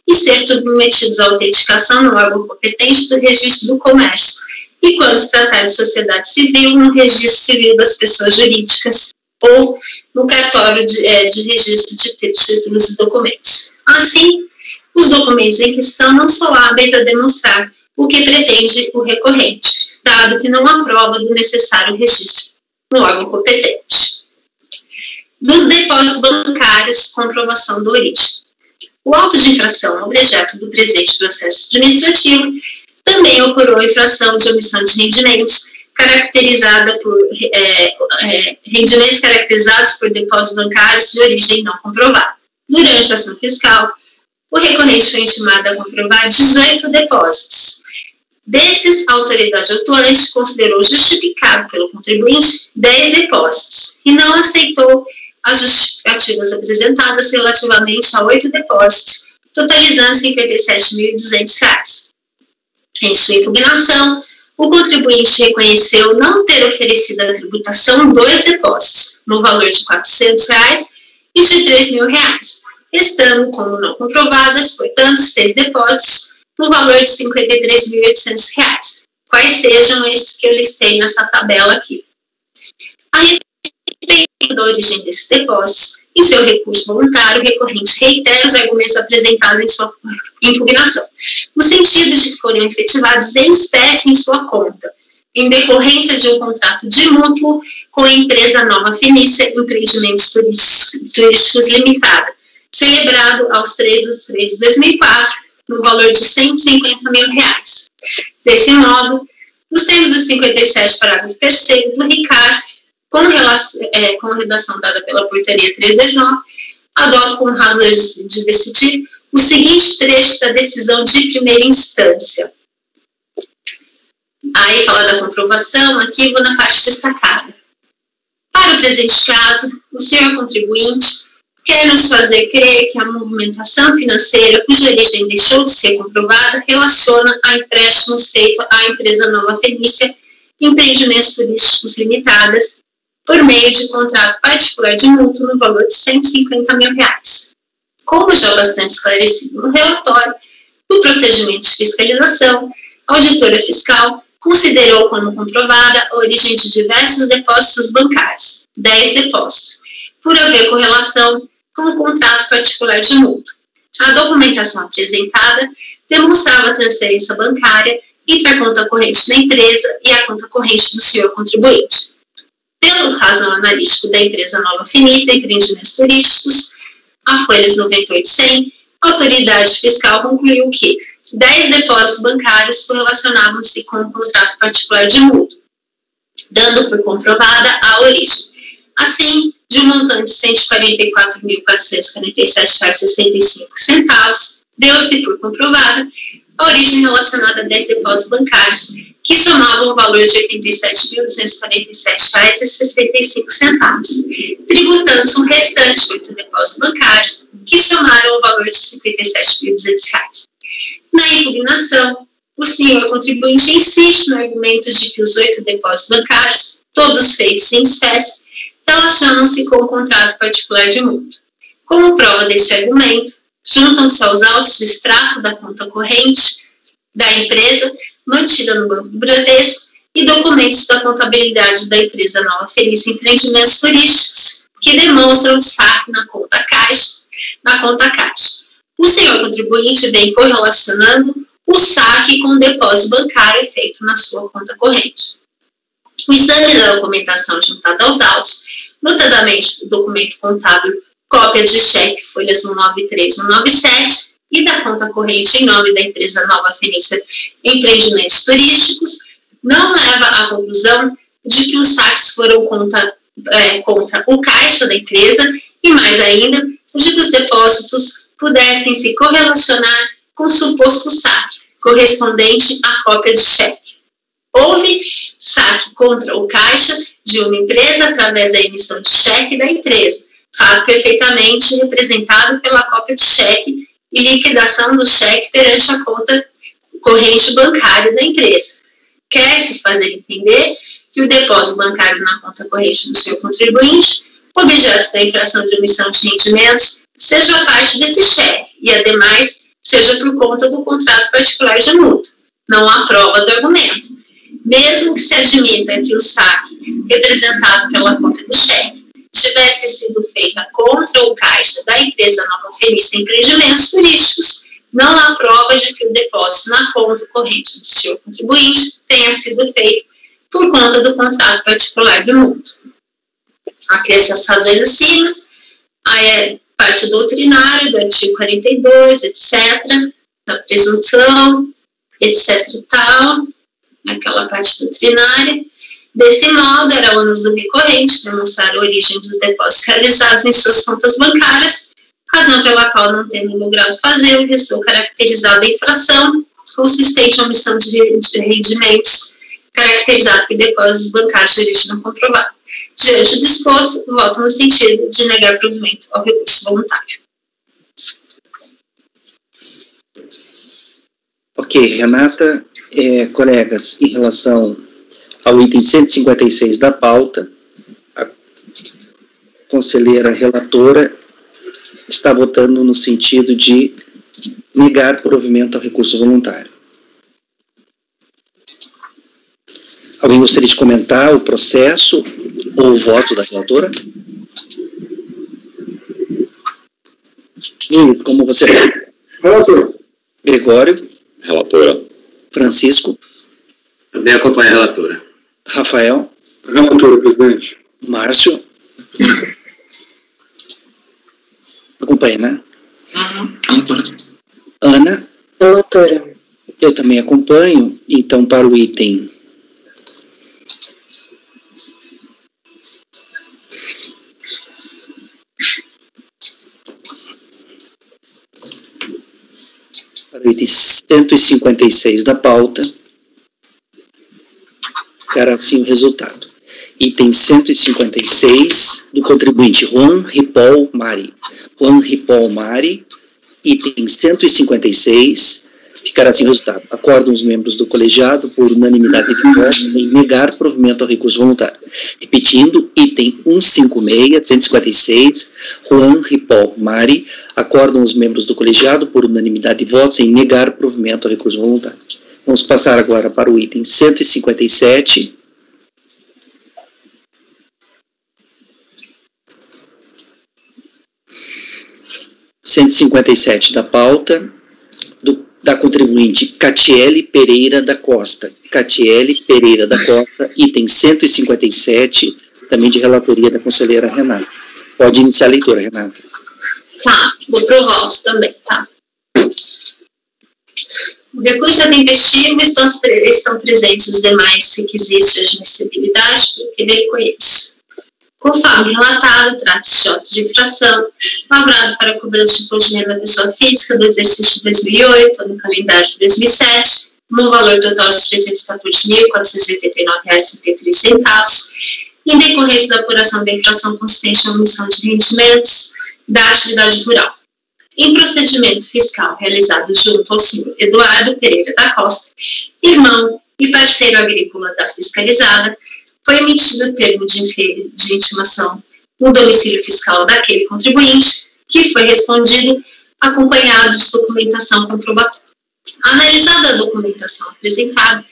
Speaker 2: e ser submetidos à autenticação no órgão competente do registro do comércio, e quando se tratar de sociedade civil, no registro civil das pessoas jurídicas ou no cartório de registro de títulos e documentos. Assim, os documentos em questão não são hábeis a demonstrar o que pretende o recorrente, dado que não há prova do necessário registro no órgão competente. Dos depósitos bancários, comprovação da origem. O auto de infração objeto do presente processo administrativo também ocorreu infração de omissão de rendimentos, caracterizada por rendimentos caracterizados por depósitos bancários de origem não comprovada. Durante a ação fiscal, o recorrente foi intimado a comprovar 18 depósitos. Desses, a autoridade atuante considerou justificado pelo contribuinte 10 depósitos e não aceitou as justificativas apresentadas relativamente a 8 depósitos, totalizando R$ 57.200. Em sua impugnação, o contribuinte reconheceu não ter oferecido a tributação 2 depósitos, no valor de R$ 400 e de R$ 3.000, estando como não comprovadas, portanto, 6 depósitos, no valor de R$ 53.800, quais sejam esses que eu listei nessa tabela aqui. A respeito da origem desses depósitos, em seu recurso voluntário, o recorrente reitera os argumentos apresentados em sua impugnação, no sentido de que foram efetivados em espécie em sua conta, em decorrência de um contrato de mútuo com a empresa Nova Fenícia Empreendimentos Turísticos Limitada, celebrado aos 3 de 2004, no valor de R$ 150.000, Desse modo, nos termos do 57, parágrafo 3º do RICARF, com a redação dada pela portaria 329, adoto como razões de decidir o seguinte trecho da decisão de primeira instância. Aí fala da comprovação, aqui vou na parte destacada. Para o presente caso, o senhor contribuinte quer nos fazer crer que a movimentação financeira cuja origem deixou de ser comprovada relaciona a empréstimos feitos à empresa Nova Fenícia Empreendimentos Turísticos Limitadas por meio de contrato particular de mútuo no valor de R$150 mil. Como já bastante esclarecido no relatório, o procedimento de fiscalização, a auditora fiscal considerou como comprovada a origem de diversos depósitos bancários, 10 depósitos, por haver correlação com o contrato particular de mútuo. A documentação apresentada demonstrava a transferência bancária entre a conta corrente da empresa e a conta corrente do senhor contribuinte. Pelo razão analítico da empresa Nova Fenícia Empreendimentos Turísticos, a folhas 98 e 100, a autoridade fiscal concluiu que 10 depósitos bancários correlacionavam-se com o contrato particular de mútuo, dando por comprovada a origem. Assim, de um montante de R$ 144.447,65, deu-se por comprovada a origem relacionada a 10 depósitos bancários, que somavam o valor de R$ 87.247,65, tributando-se o restante 8 depósitos bancários, que somaram o valor de R$ 57.200. Na impugnação, o senhor contribuinte insiste no argumento de que os 8 depósitos bancários, todos feitos em espécie, relacionam-se com o contrato particular de mútuo. Como prova desse argumento, juntam-se aos autos de extrato da conta corrente da empresa, mantida no Banco do Bradesco, e documentos da contabilidade da empresa Nova Fenícia Empreendimentos Turísticos, que demonstram o saque na conta caixa. O senhor contribuinte vem correlacionando o saque com o depósito bancário feito na sua conta corrente. O exame da documentação juntada aos autos, notadamente o documento contábil, cópia de cheque, folhas 193 e 197, e da conta corrente em nome da empresa Nova Fenícia Empreendimentos Turísticos, não leva à conclusão de que os saques foram contra o caixa da empresa e, mais ainda, de que os depósitos pudessem se correlacionar com o suposto saque, correspondente à cópia de cheque. Houve saque contra o caixa de uma empresa através da emissão de cheque da empresa, fato perfeitamente representado pela cópia de cheque e liquidação do cheque perante a conta corrente bancária da empresa. Quer-se fazer entender que o depósito bancário na conta corrente do seu contribuinte, objeto da infração de emissão de rendimentos, seja parte desse cheque e, ademais, seja por conta do contrato particular de mútuo. Não há prova do argumento. Mesmo que se admita que o saque, representado pela cópia do cheque, tivesse sido feita contra o caixa da empresa Nova Fenícia Empreendimentos Turísticos, não há prova de que o depósito na conta corrente do senhor contribuinte tenha sido feito por conta do contrato particular de mútuo. Aqui essas razões acima, aí é parte doutrinária do artigo 42, etc., da presunção, etc. e tal, aquela parte doutrinária. Desse modo, era ônus do recorrente demonstrar a origem dos depósitos realizados em suas contas bancárias, razão pela qual, não tendo logrado fazê-lo, restou caracterizada a infração consistente em omissão de rendimentos, caracterizado por depósitos bancários de origem não comprovada. Diante do disposto, voto no sentido de negar provimento ao recurso voluntário.
Speaker 1: Ok, Renata, colegas, em relação ao item 156 da pauta, a conselheira relatora está votando no sentido de negar provimento ao recurso voluntário. Alguém gostaria de comentar o processo ou o voto da relatora? Luiz, como você vai?
Speaker 3: Relator.
Speaker 1: Gregório.
Speaker 4: Relatora.
Speaker 1: Francisco.
Speaker 6: Também acompanha a relatora.
Speaker 1: Rafael.
Speaker 3: Relatora, presidente.
Speaker 1: Márcio. Acompanha, né?
Speaker 5: Relatora.
Speaker 1: Ana.
Speaker 5: Relatora.
Speaker 1: Eu também acompanho. Então, para o item 156 da pauta, ficará assim o resultado. Item 156 do contribuinte Juan Ripoll Mari. Juan Ripoll Mari, item 156, ficará assim o resultado. Acordam os membros do colegiado, por unanimidade de votos, em negar provimento ao recurso voluntário. Repetindo, item 156, 156, Juan Ripoll Mari, acordam os membros do colegiado, por unanimidade de votos, em negar provimento ao recurso voluntário. Vamos passar agora para o item 157. Da pauta, da contribuinte Catiele Pereira da Costa. Catiele Pereira da Costa, item 157, também de relatoria da conselheira Renata. Pode iniciar a leitura, Renata.
Speaker 2: Tá, vou pro voto também, tá? O recurso tempestivo estão presentes os demais requisitos de admissibilidade, porque dele conheço. Conforme relatado, trata-se de auto de infração, lavrado para cobrança de imposto de renda da pessoa física do exercício de 2008 ou no calendário de 2007, no valor total de R$ 314.489,33, em decorrência da apuração da infração consistente na omissão de rendimentos da atividade rural. Em procedimento fiscal realizado junto ao senhor Eduardo Pereira da Costa, irmão e parceiro agrícola da fiscalizada, foi emitido o termo de intimação no domicílio fiscal daquele contribuinte, que foi respondido acompanhado de documentação comprobatória. Analisada a documentação apresentada,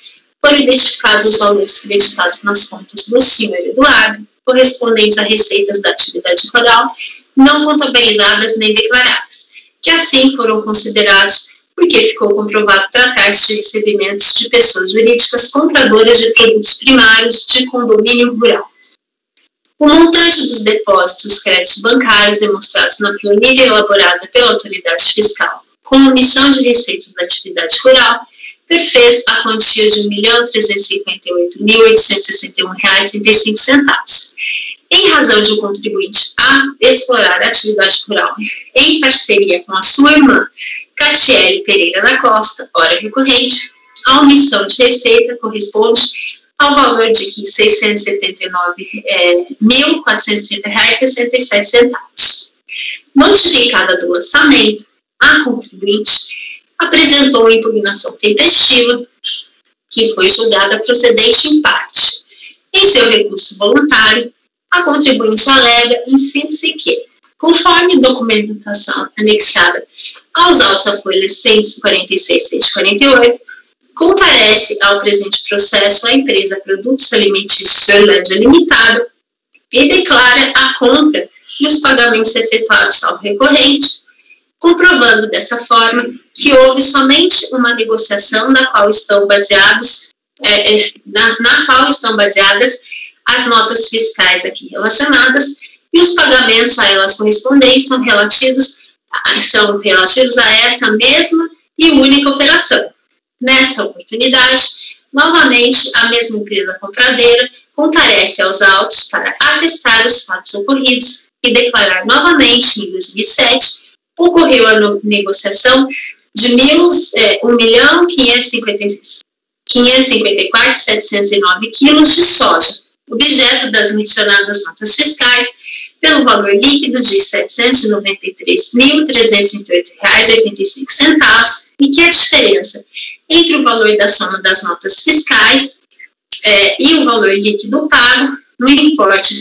Speaker 2: foram identificados os valores creditados nas contas do senhor Eduardo, correspondentes a receitas da atividade rural, não contabilizadas nem declaradas, que assim foram considerados porque ficou comprovado tratar-se de recebimentos de pessoas jurídicas compradoras de produtos primários de condomínio rural. O montante dos depósitos créditos bancários demonstrados na planilha elaborada pela autoridade fiscal como omissão de receitas da atividade rural perfez a quantia de R$ 1.358.861,35. Em razão de o contribuinte a explorar a atividade rural em parceria com a sua irmã, Catiele Pereira da Costa, hora recorrente, a omissão de receita corresponde ao valor de R$ 679.430,67. Notificada do lançamento, a contribuinte apresentou impugnação tempestiva, que foi julgada procedente em parte. Em seu recurso voluntário, a contribuinte alega, em síntese, que, conforme documentação anexada aos autos da folha 146 e 148, comparece ao presente processo a empresa Produtos Alimentícios Orlândia Limitada e declara a compra e os pagamentos efetuados ao recorrente, comprovando dessa forma que houve somente uma negociação na qual estão baseadas as notas fiscais aqui relacionadas e os pagamentos a elas correspondentes são relativos a essa mesma e única operação. Nesta oportunidade, novamente, a mesma empresa compradeira comparece aos autos para atestar os fatos ocorridos e declarar novamente, em 2007, ocorreu a negociação de 1.554.709 quilos de soja, objeto das mencionadas notas fiscais, pelo valor líquido de R$ 793.308,85 e que a diferença entre o valor da soma das notas fiscais e o valor líquido pago no importe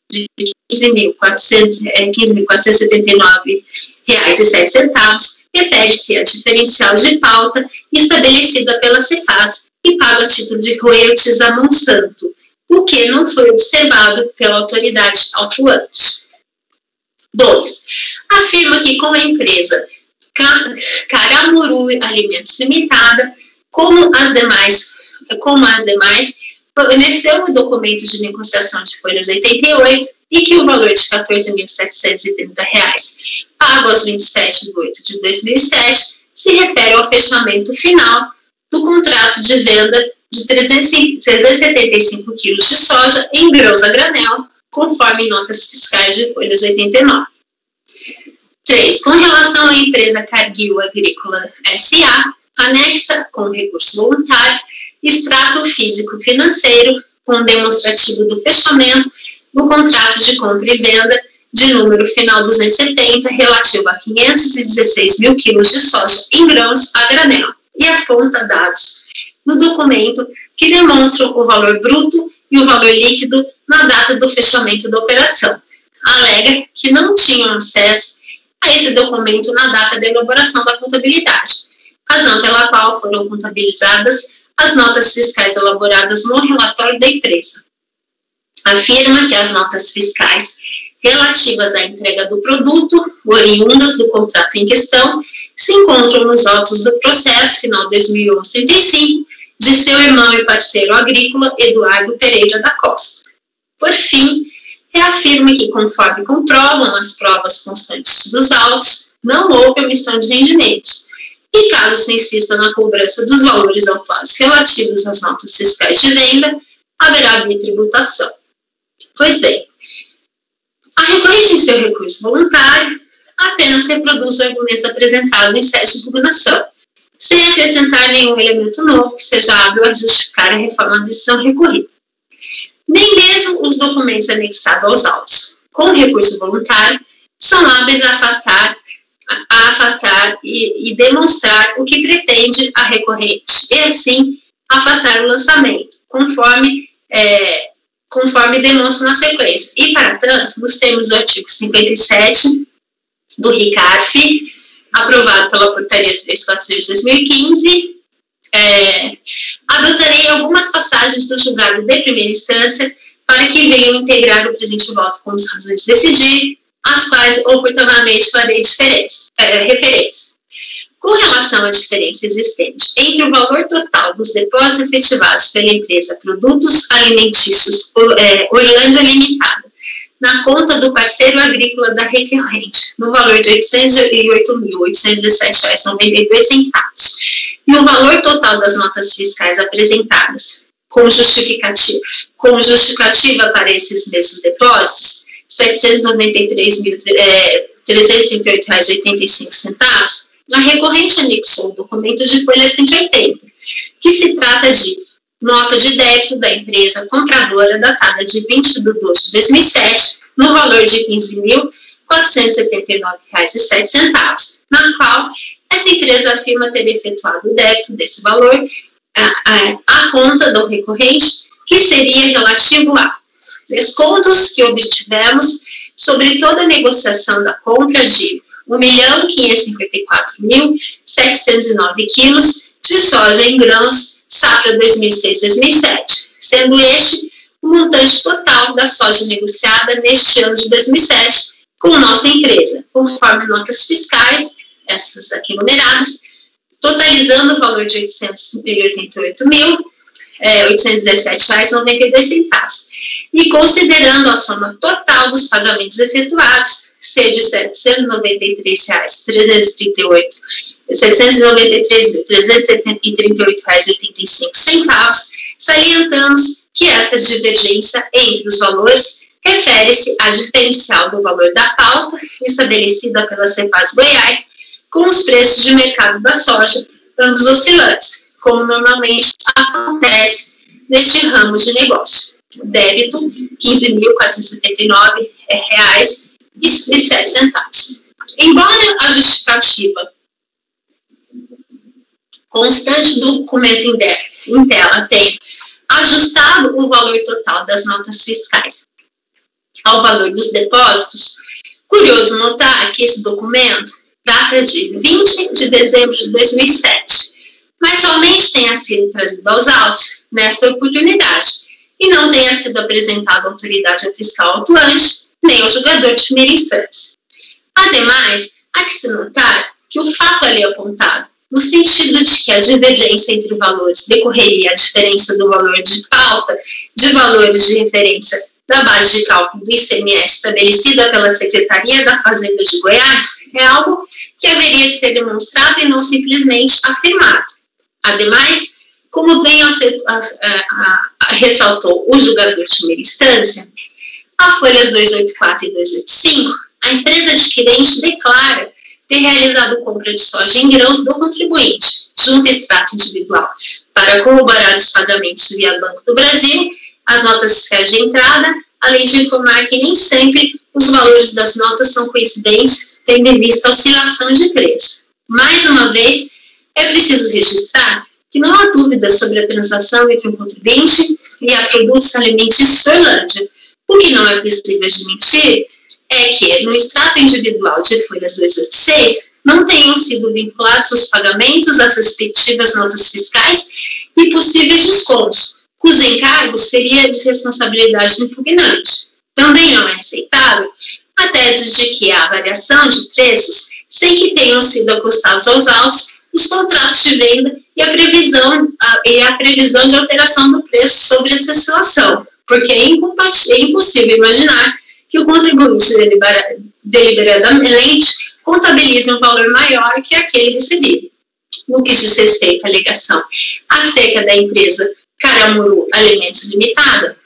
Speaker 2: de R$ 15.479,07 refere-se a diferencial de pauta estabelecida pela Cefaz e pago a título de royalties a Monsanto, o que não foi observado pela autoridade autuante. 2. Afirma que com a empresa Caramuru Alimentos Limitada, como as demais, forneceu o documento de negociação de folhas 88 e que o valor de R$ 14.730, pago aos 27 de 8 de 2007, se refere ao fechamento final do contrato de venda de 375 quilos de soja em grãos a granel, conforme notas fiscais de folha de 89. 3. Com relação à empresa Cargill Agrícola S.A., anexa com recurso voluntário, extrato físico-financeiro com demonstrativo do fechamento do contrato de compra e venda de número final 270, relativo a 516 mil quilos de soja em grãos a granel, e aponta dados no documento que demonstram o valor bruto e o valor líquido na data do fechamento da operação. Alega que não tinham acesso a esse documento na data da elaboração da contabilidade, razão pela qual foram contabilizadas as notas fiscais elaboradas no relatório da empresa. Afirma que as notas fiscais relativas à entrega do produto, oriundas do contrato em questão, se encontram nos autos do processo final 2011-35 de seu irmão e parceiro agrícola Eduardo Pereira da Costa. Por fim, reafirma que, conforme comprovam as provas constantes dos autos, não houve omissão de rendimento. E caso se insista na cobrança dos valores autuados relativos às notas fiscais de venda, haverá bitributação. Pois bem, a recorrente em seu recurso voluntário apenas reproduz os argumentos apresentados em sede de impugnação, sem acrescentar nenhum elemento novo que seja hábil a justificar a reforma da decisão recorrida. Nem mesmo os documentos anexados aos autos, com recurso voluntário, são hábeis a afastar e demonstrar o que pretende a recorrente, e assim afastar o lançamento, conforme demonstra na sequência. E, para tanto, nos termos do artigo 57 do RICARF, aprovado pela Portaria 343 de 2015, adotarei algumas passagens do julgado de primeira instância para que venham integrar o presente voto com as razões de decidir, às quais oportunamente farei referência. Com relação à diferença existente entre o valor total dos depósitos efetivados pela empresa Produtos Alimentícios Orlândia Limitada na conta do parceiro agrícola da recorrente, no valor de R$ 808.817,92, e o valor total das notas fiscais apresentadas com justificativa para esses mesmos depósitos, R$ 793.338,85, a recorrente anexou o documento de folha 180, que se trata de nota de débito da empresa compradora datada de 20 de 12 de 2007, no valor de R$ 15.479,07, na qual essa empresa afirma ter efetuado o débito desse valor à conta do recorrente, que seria relativo a descontos que obtivemos sobre toda a negociação da compra de 1.554.709 quilos de soja em grãos, safra 2006-2007, sendo este o montante total da soja negociada neste ano de 2007 com nossa empresa, conforme notas fiscais, essas aqui numeradas, totalizando o valor de R$ 888.817,92, e considerando a soma total dos pagamentos efetuados ser de R$ 793.338,85, salientamos que esta divergência entre os valores refere-se à diferencial do valor da pauta estabelecida pela Cepaz Goiás com os preços de mercado da soja, ambos oscilantes, como normalmente acontece neste ramo de negócio. O débito, R$ 15.479,07. Embora a justificativa constante do documento em tela tenha ajustado o valor total das notas fiscais ao valor dos depósitos, curioso notar que esse documento data de 20 de dezembro de 2007, mas somente tenha sido trazido aos autos nesta oportunidade e não tenha sido apresentado à autoridade fiscal atuante nem ao julgador de primeira instância. Ademais, há que se notar que o fato ali apontado, no sentido de que a divergência entre valores decorreria a diferença do valor de pauta de valores de referência da base de cálculo do ICMS estabelecida pela Secretaria da Fazenda de Goiás, é algo que haveria de ser demonstrado e não simplesmente afirmado. Ademais, como bem ressaltou o julgador de primeira instância, a folhas 284 e 285, a empresa adquirente declara ter realizado compra de soja em grãos do contribuinte, junto a extrato individual, para corroborar os pagamentos via Banco do Brasil, as notas fiscais de entrada, além de informar que nem sempre os valores das notas são coincidentes, tendo em vista a oscilação de preço. Mais uma vez, é preciso registrar que não há dúvida sobre a transação entre um contribuinte e a Produtos Alimentícios Sorlândia. O que não é possível admitir é que, no extrato individual de folhas 286, não tenham sido vinculados os pagamentos às respectivas notas fiscais e possíveis descontos, cujo encargo seria de responsabilidade do impugnante. Também não é aceitável a tese de que há variação de preços sem que tenham sido acostados aos autos os contratos de venda e a previsão de alteração do preço sobre essa oscilação, porque é impossível imaginar que o contribuinte deliberadamente contabilize um valor maior que aquele recebido. No que diz respeito à alegação acerca da empresa Caramuru Alimentos Limitada,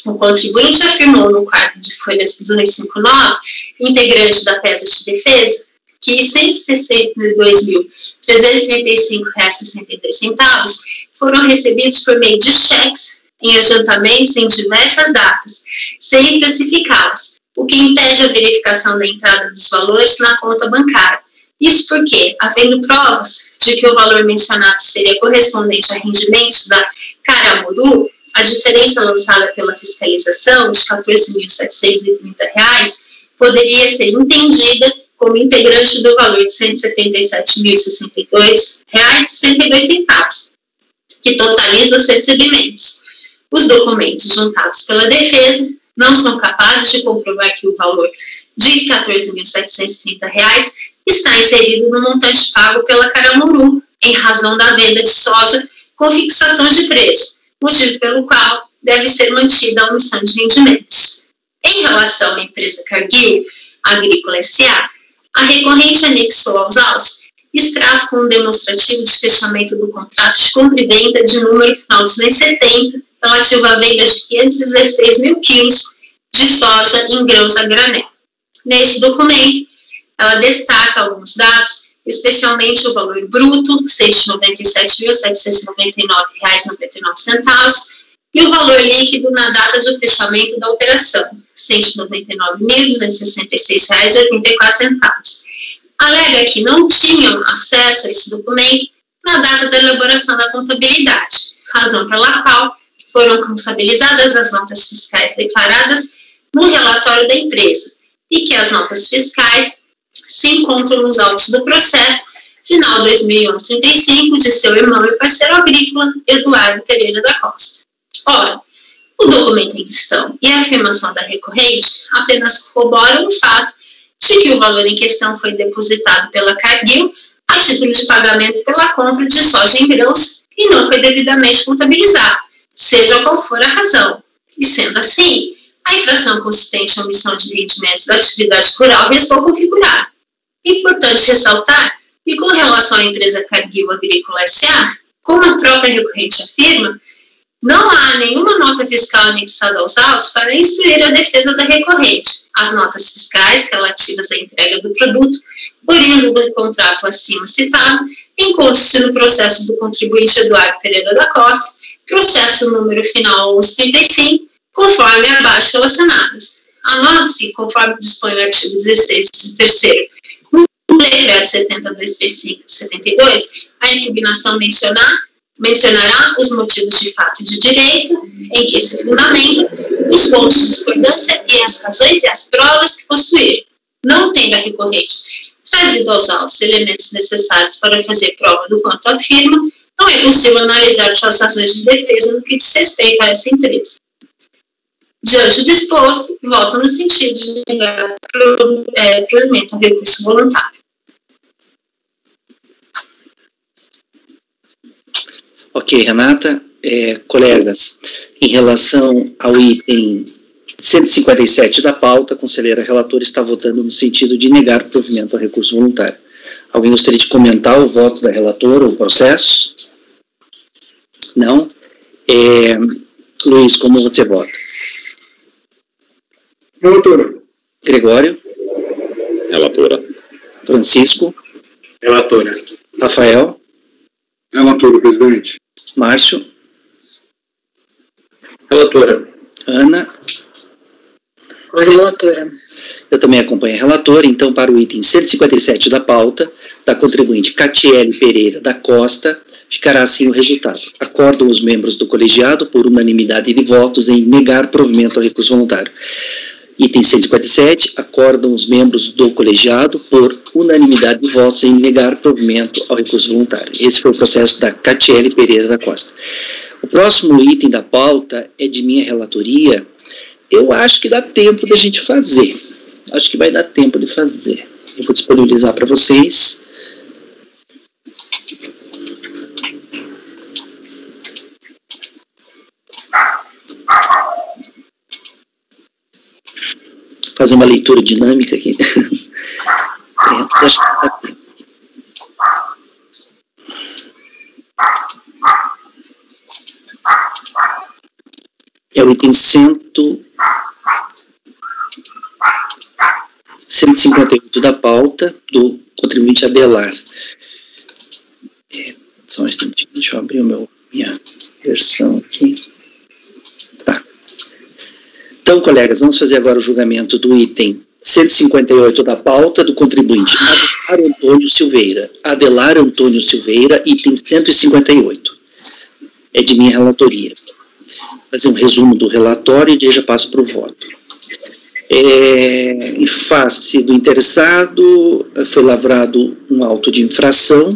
Speaker 2: o contribuinte afirmou no quadro de folhas 259, integrante da tese de defesa, que R$ 162.335,62 foram recebidos por meio de cheques em adiantamentos em diversas datas, sem especificá-las, o que impede a verificação da entrada dos valores na conta bancária. Isso porque, havendo provas de que o valor mencionado seria correspondente a rendimentos da Caramuru, a diferença lançada pela fiscalização de R$ 14.730 poderia ser entendida como integrante do valor de R$ 177.062,62, que totaliza os recebimentos. Os documentos juntados pela defesa não são capazes de comprovar que o valor de R$ 14.730 está inserido no montante pago pela Caramuru, em razão da venda de soja com fixação de preço, motivo pelo qual deve ser mantida a omissão de rendimentos. Em relação à empresa Cargill Agrícola S.A., a recorrente anexou aos autos extrato com um demonstrativo de fechamento do contrato de compra e venda de número final 270, relativo à venda de 516 mil quilos de soja em grãos a granel. Neste documento, ela destaca alguns dados, especialmente o valor bruto, R$ 197.799,99, e o valor líquido na data de fechamento da operação, R$ 199.266,84. Alega que não tinham acesso a esse documento na data da elaboração da contabilidade, razão pela qual foram contabilizadas as notas fiscais declaradas no relatório da empresa, e que as notas fiscais se encontram nos autos do processo final 2011-35 de seu irmão e parceiro agrícola, Eduardo Pereira da Costa. Ora, o documento em questão e a afirmação da recorrente apenas corroboram o fato de que o valor em questão foi depositado pela Cargill a título de pagamento pela compra de soja em grãos e não foi devidamente contabilizado, seja qual for a razão. E sendo assim, a infração consistente em omissão de rendimentos da atividade rural restou configurada. Importante ressaltar que, com relação à empresa Cargill Agrícola S.A., como a própria recorrente afirma, não há nenhuma nota fiscal anexada aos autos para instruir a defesa da recorrente. As notas fiscais relativas à entrega do produto, oriundo do contrato acima citado, encontram-se no processo do contribuinte Eduardo Pereira da Costa, processo número final 1135, conforme abaixo relacionadas. Anote-se, conforme dispõe o artigo 16, terceiro, no decreto 70.235/72, a impugnação mencionará os motivos de fato e de direito em que se fundamenta, os pontos de discordância e as razões e as provas que possuir. Não tendo a recorrente trazido aos autos elementos necessários para fazer prova do quanto afirma, não é possível analisar as razões de defesa no que diz respeito a essa empresa. Diante do disposto, voto no sentido de negar provimento ao recurso voluntário.
Speaker 1: Ok, Renata. Colegas, em relação ao item 157 da pauta, a conselheira relatora está votando no sentido de negar o provimento ao recurso voluntário. Alguém gostaria de comentar o voto da relatora ou o processo? Não? Luiz, como você vota?
Speaker 3: Relatora.
Speaker 1: Gregório?
Speaker 4: Relatora.
Speaker 1: Francisco?
Speaker 6: Relatora.
Speaker 1: Rafael?
Speaker 7: Relatora, presidente.
Speaker 1: Márcio?
Speaker 6: Relatora.
Speaker 1: Ana?
Speaker 5: Relatora.
Speaker 1: Eu também acompanho a relatora, então, para o item 157 da pauta, da contribuinte Catiele Pereira da Costa, ficará assim o resultado. Acordam os membros do colegiado, por unanimidade de votos, em negar provimento ao recurso voluntário. Item 157, acordam os membros do colegiado, por unanimidade de votos, em negar provimento ao recurso voluntário. Esse foi o processo da Catiele Pereira da Costa. O próximo item da pauta é de minha relatoria. Eu acho que dá tempo da gente fazer. Acho que vai dar tempo de fazer. Eu vou disponibilizar para vocês. Fazer uma leitura dinâmica aqui. Acho que dá tempo. É o item 158 da pauta, do contribuinte Adelar. Só um instantinho, deixa eu abrir minha versão aqui. Tá. Então, colegas, vamos fazer agora o julgamento do item 158 da pauta, do contribuinte Adelar Antônio Silveira. Adelar Antônio Silveira, item 158. É de minha relatoria. Fazer um resumo do relatório e já passo para o voto. Em face do interessado, foi lavrado um auto de infração,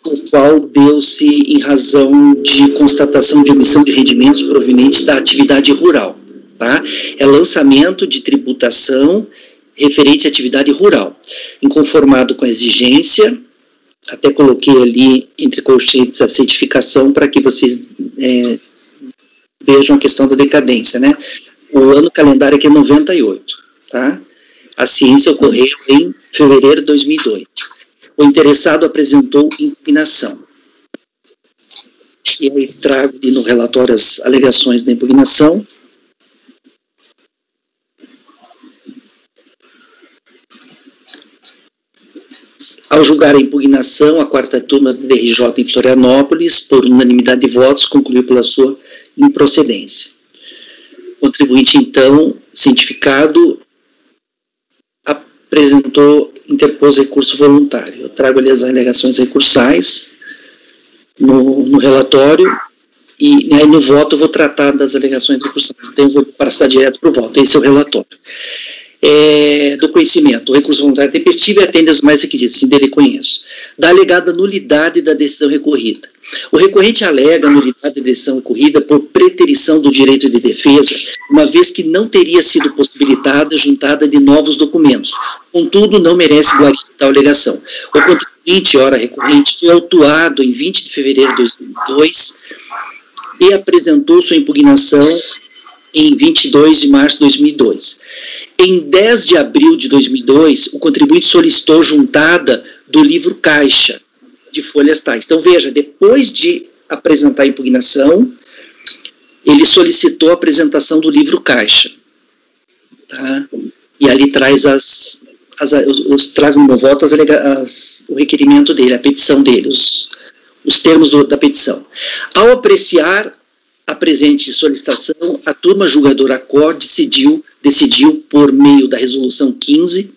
Speaker 1: o qual deu-se em razão de constatação de omissão de rendimentos provenientes da atividade rural. Tá? É lançamento de tributação referente à atividade rural, inconformado com a exigência. Até coloquei ali entre colchetes a certificação para que vocês vejam a questão da decadência, né? O ano calendário aqui é 98, tá? A ciência ocorreu em fevereiro de 2002. O interessado apresentou impugnação. E aí trago no relatório as alegações da impugnação. Ao julgar a impugnação, a quarta turma do DRJ em Florianópolis, por unanimidade de votos, concluiu pela sua improcedência. O contribuinte, então, cientificado, interpôs recurso voluntário. Eu trago ali as alegações recursais no relatório, e aí no voto eu vou tratar das alegações recursais. Então eu vou passar direto para o voto. Esse é o relatório. Do conhecimento, o recurso voluntário tempestivo e atende aos mais requisitos, dele conheço. Da alegada nulidade da decisão recorrida. O recorrente alega a nulidade da decisão recorrida por preterição do direito de defesa, uma vez que não teria sido possibilitada a juntada de novos documentos. Contudo, não merece guarida tal alegação. O contribuinte, ora recorrente, foi autuado em 20 de fevereiro de 2002 e apresentou sua impugnação em 22 de março de 2002. Em 10 de abril de 2002, o contribuinte solicitou juntada do livro Caixa, de folhas tais. Então, veja, depois de apresentar a impugnação, ele solicitou a apresentação do livro Caixa. Tá? E ali traz trago no meu voto o requerimento dele, a petição dele, os termos da petição. Ao apreciar a presente solicitação, a turma julgadora ACOR decidiu por meio da resolução 15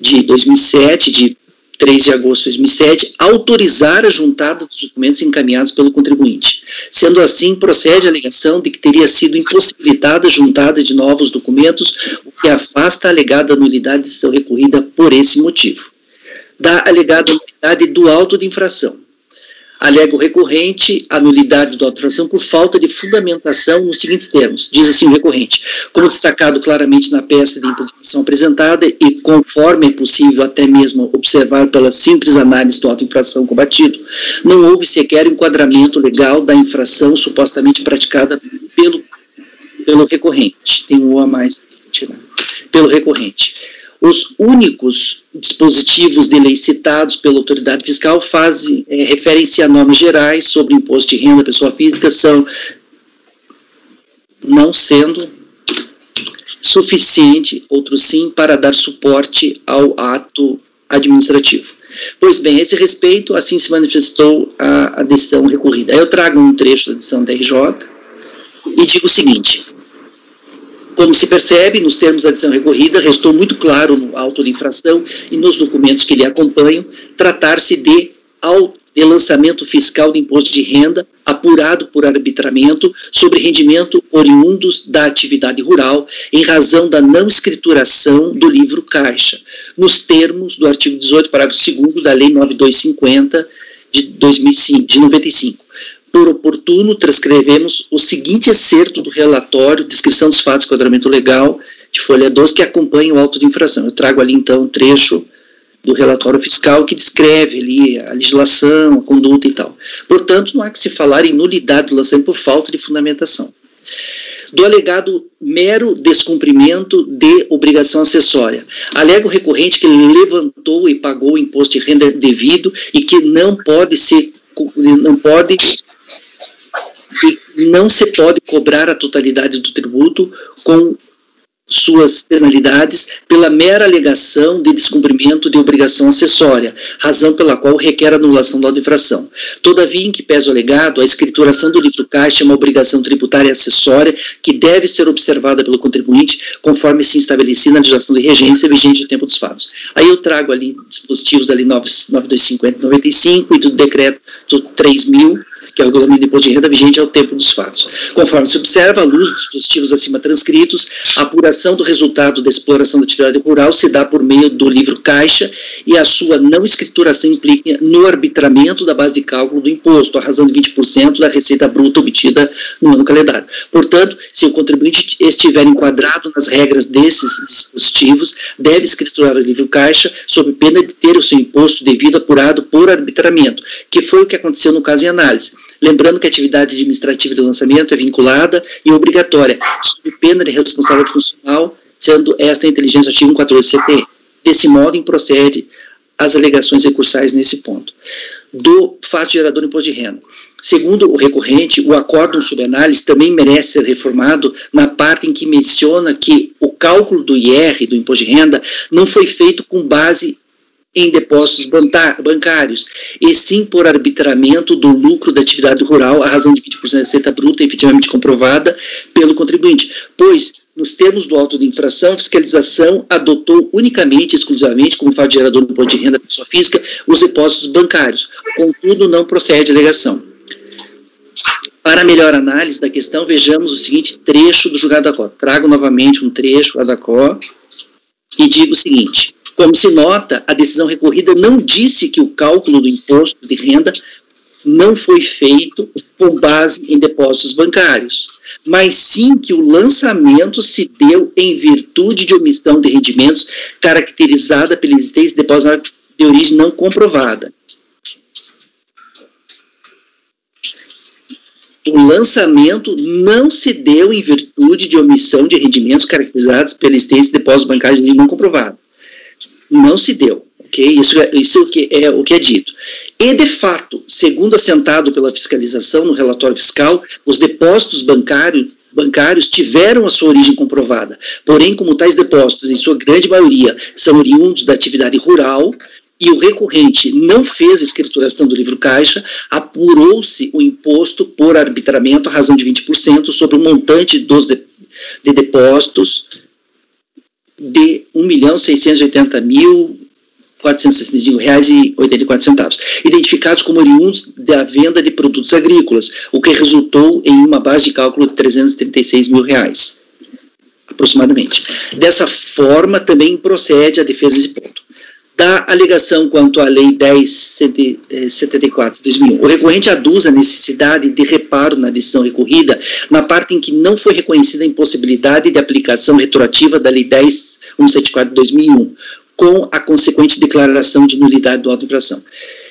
Speaker 1: de 2007, de 3 de agosto de 2007, autorizar a juntada dos documentos encaminhados pelo contribuinte. Sendo assim, procede a alegação de que teria sido impossibilitada a juntada de novos documentos, o que afasta a alegada nulidade de decisão recorrida por esse motivo. Da alegada nulidade do auto de infração. Alega o recorrente a nulidade do auto de infração por falta de fundamentação nos seguintes termos. Diz assim o recorrente: como destacado claramente na peça de impugnação apresentada e conforme é possível até mesmo observar pela simples análise do auto de infração combatido, não houve sequer enquadramento legal da infração supostamente praticada pelo recorrente. Tem um a mais, pelo recorrente. Os únicos dispositivos de lei citados pela autoridade fiscal referem-se a normas gerais sobre imposto de renda da pessoa física, não sendo suficiente, outros sim, para dar suporte ao ato administrativo. Pois bem, a esse respeito, assim se manifestou a decisão recorrida. Eu trago um trecho da decisão da RJ e digo o seguinte: como se percebe, nos termos da decisão recorrida, restou muito claro no auto de infração e nos documentos que lhe acompanham, tratar-se de lançamento fiscal de imposto de renda apurado por arbitramento sobre rendimento oriundos da atividade rural em razão da não escrituração do livro caixa, nos termos do artigo 18, parágrafo 2º da Lei 9250 de 95. Por oportuno, transcrevemos o seguinte excerto do relatório, descrição dos fatos e enquadramento legal, de folha 12, que acompanha o auto de infração. Eu trago ali, então, um trecho do relatório fiscal que descreve ali a legislação, a conduta e tal. Portanto, não há que se falar em nulidade do lançamento por falta de fundamentação. Do alegado mero descumprimento de obrigação acessória. Alega o recorrente que ele levantou e pagou o imposto de renda devido e que não se pode cobrar a totalidade do tributo com suas penalidades pela mera alegação de descumprimento de obrigação acessória, razão pela qual requer anulação da infração. Todavia, em que pese o alegado, a escrituração do livro caixa é uma obrigação tributária acessória que deve ser observada pelo contribuinte conforme se estabelecido na legislação de regência vigente no tempo dos fatos. Aí eu trago ali dispositivos ali 9250 e 95 e do decreto 3000, que é o regulamento de imposto de renda vigente ao tempo dos fatos. Conforme se observa, à luz dos dispositivos acima transcritos, a apuração do resultado da exploração da atividade rural se dá por meio do livro caixa e a sua não escrituração implica no arbitramento da base de cálculo do imposto, a razão de 20% da receita bruta obtida no ano calendário. Portanto, se o contribuinte estiver enquadrado nas regras desses dispositivos, deve escriturar o livro caixa sob pena de ter o seu imposto devido apurado por arbitramento, que foi o que aconteceu no caso em análise. Lembrando que a atividade administrativa de lançamento é vinculada e obrigatória, sob pena de responsabilidade funcional, sendo esta a inteligência do artigo 148 do CT. Desse modo, procede as alegações recursais nesse ponto. Do fato gerador do imposto de renda. Segundo o recorrente, o acórdão sob análise também merece ser reformado na parte em que menciona que o cálculo do IR, do imposto de renda, não foi feito com base em depósitos bancários, e sim por arbitramento do lucro da atividade rural, a razão de 20% da receita bruta efetivamente comprovada pelo contribuinte, pois, nos termos do auto de infração, a fiscalização adotou unicamente, exclusivamente, como fato gerador do imposto de renda da pessoa física, os depósitos bancários. Contudo, não procede a alegação. Para melhor análise da questão, vejamos o seguinte trecho do julgado da COR. Trago novamente um trecho da COR e digo o seguinte: como se nota, a decisão recorrida não disse que o cálculo do imposto de renda não foi feito com base em depósitos bancários, mas sim que o lançamento se deu em virtude de omissão de rendimentos caracterizada pela existência de depósito de origem não comprovada. O lançamento não se deu em virtude de omissão de rendimentos caracterizados pela existência de depósitos bancários de origem não comprovada. Não se deu, ok? Isso é o que é dito. E, de fato, segundo assentado pela fiscalização no relatório fiscal, os depósitos bancários tiveram a sua origem comprovada. Porém, como tais depósitos, em sua grande maioria, são oriundos da atividade rural, e o recorrente não fez a escrituração do livro caixa, apurou-se o imposto por arbitramento, a razão de 20%, sobre o montante de depósitos de R$ 1.680.465,84, identificados como oriundos da venda de produtos agrícolas, o que resultou em uma base de cálculo de R$ 336 mil, aproximadamente. Dessa forma, também procede a defesa desse ponto. Da alegação quanto à Lei 10.174 de 2001, o recorrente aduz a necessidade de reparo na decisão recorrida na parte em que não foi reconhecida a impossibilidade de aplicação retroativa da Lei 10.174 de 2001, com a consequente declaração de nulidade do auto de infração.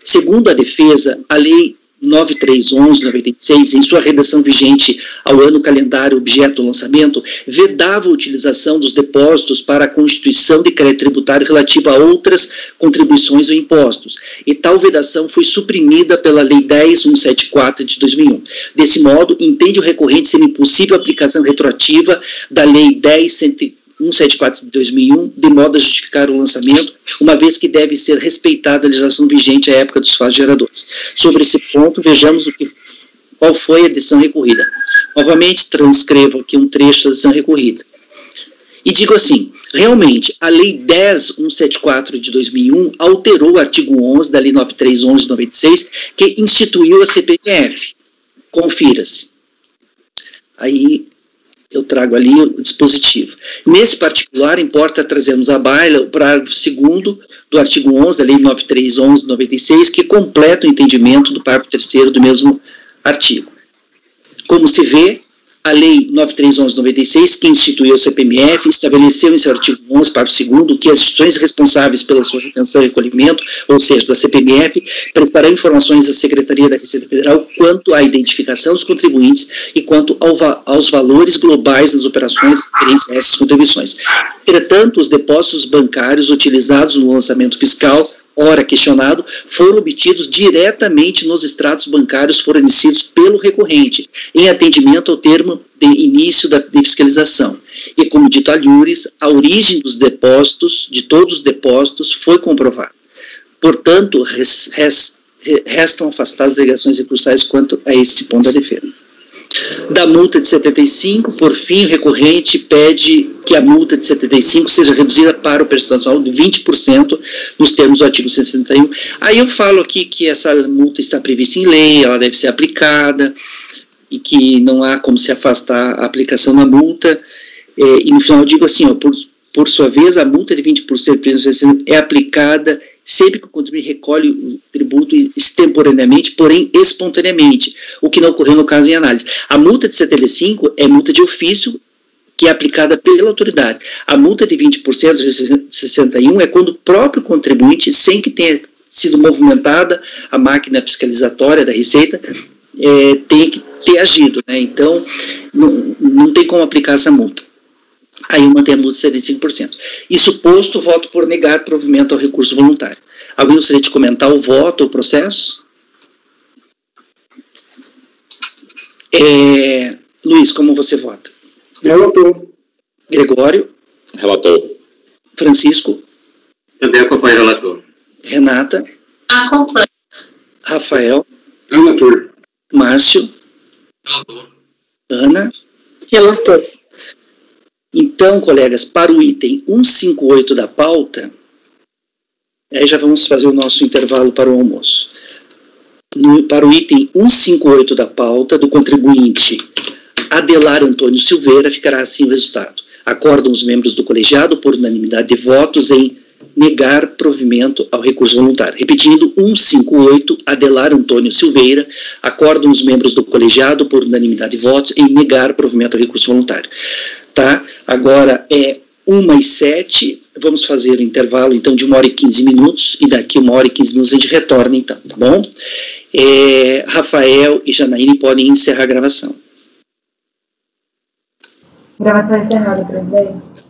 Speaker 1: Segundo a defesa, a Lei 9311/96, em sua redação vigente ao ano calendário objeto do lançamento, vedava a utilização dos depósitos para a constituição de crédito tributário relativo a outras contribuições ou impostos, e tal vedação foi suprimida pela Lei 10.174 de 2001. Desse modo, entende o recorrente ser impossível a aplicação retroativa da Lei 10.174 de 2001, de modo a justificar o lançamento, uma vez que deve ser respeitada a legislação vigente à época dos fatos geradores. Sobre esse ponto, vejamos qual foi a decisão recorrida. Novamente, transcrevo aqui um trecho da decisão recorrida. E digo assim, realmente, a Lei 10.174 de 2001 alterou o artigo 11 da Lei 9311 de 96, que instituiu a CPMF. Confira-se. Aí eu trago ali o dispositivo. Nesse particular, importa trazermos à baila o parágrafo 2º do artigo 11 da Lei 9311 de 96, que completa o entendimento do parágrafo 3º do mesmo artigo. Como se vê, a Lei 9311/96, que instituiu o CPMF, estabeleceu em seu artigo 11, parágrafo 2º, que as instituições responsáveis pela sua retenção e recolhimento, ou seja, da CPMF, prestarão informações à Secretaria da Receita Federal quanto à identificação dos contribuintes e quanto aos valores globais das operações referentes a essas contribuições. Entretanto, os depósitos bancários utilizados no lançamento fiscal, ora questionado, foram obtidos diretamente nos extratos bancários fornecidos pelo recorrente, em atendimento ao termo de início de fiscalização. E, como dito alhures, a origem dos depósitos, de todos os depósitos, foi comprovada. Portanto, restam afastadas as alegações recursais quanto a esse ponto da defesa. Da multa de 75, por fim, o recorrente pede que a multa de 75 seja reduzida para o percentual de 20% nos termos do artigo 61. Aí eu falo aqui que essa multa está prevista em lei, ela deve ser aplicada, e que não há como se afastar a aplicação da multa, e no final eu digo assim, ó, por sua vez, a multa de 20% é aplicada sempre que o contribuinte recolhe o tributo extemporaneamente, porém espontaneamente, o que não ocorreu no caso em análise. A multa de 75 é multa de ofício, que é aplicada pela autoridade. A multa de 20% de 61 é quando o próprio contribuinte, sem que tenha sido movimentada a máquina fiscalizatória da Receita, tem que ter agido, né? Então, não tem como aplicar essa multa. Aí mantém a multa de 75%. Isso posto, voto por negar provimento ao recurso voluntário. Alguém gostaria de comentar o voto, o processo? Luiz, como você vota?
Speaker 3: Relator.
Speaker 1: Gregório?
Speaker 4: Relator.
Speaker 1: Francisco?
Speaker 6: Também acompanho o relator.
Speaker 1: Renata?
Speaker 2: Acompanho.
Speaker 1: Rafael?
Speaker 7: Relator.
Speaker 1: Márcio?
Speaker 6: Relator.
Speaker 1: Ana?
Speaker 5: Relator.
Speaker 1: Então, colegas, para o item 158 da pauta, aí já vamos fazer o nosso intervalo para o almoço. Para o item 158 da pauta, do contribuinte Adelar Antônio Silveira, ficará assim o resultado. Acordam os membros do colegiado, por unanimidade de votos, em negar provimento ao recurso voluntário. Repetindo, 158, Adelar Antônio Silveira, acordam os membros do colegiado, por unanimidade de votos, em negar provimento ao recurso voluntário. Tá? Agora é 1h07, vamos fazer o intervalo então de 1h15 minutos, e daqui 1h15 minutos a gente retorna então, tá bom? Rafael e Janaíne podem encerrar a gravação.
Speaker 8: Gravação encerrada, presidente.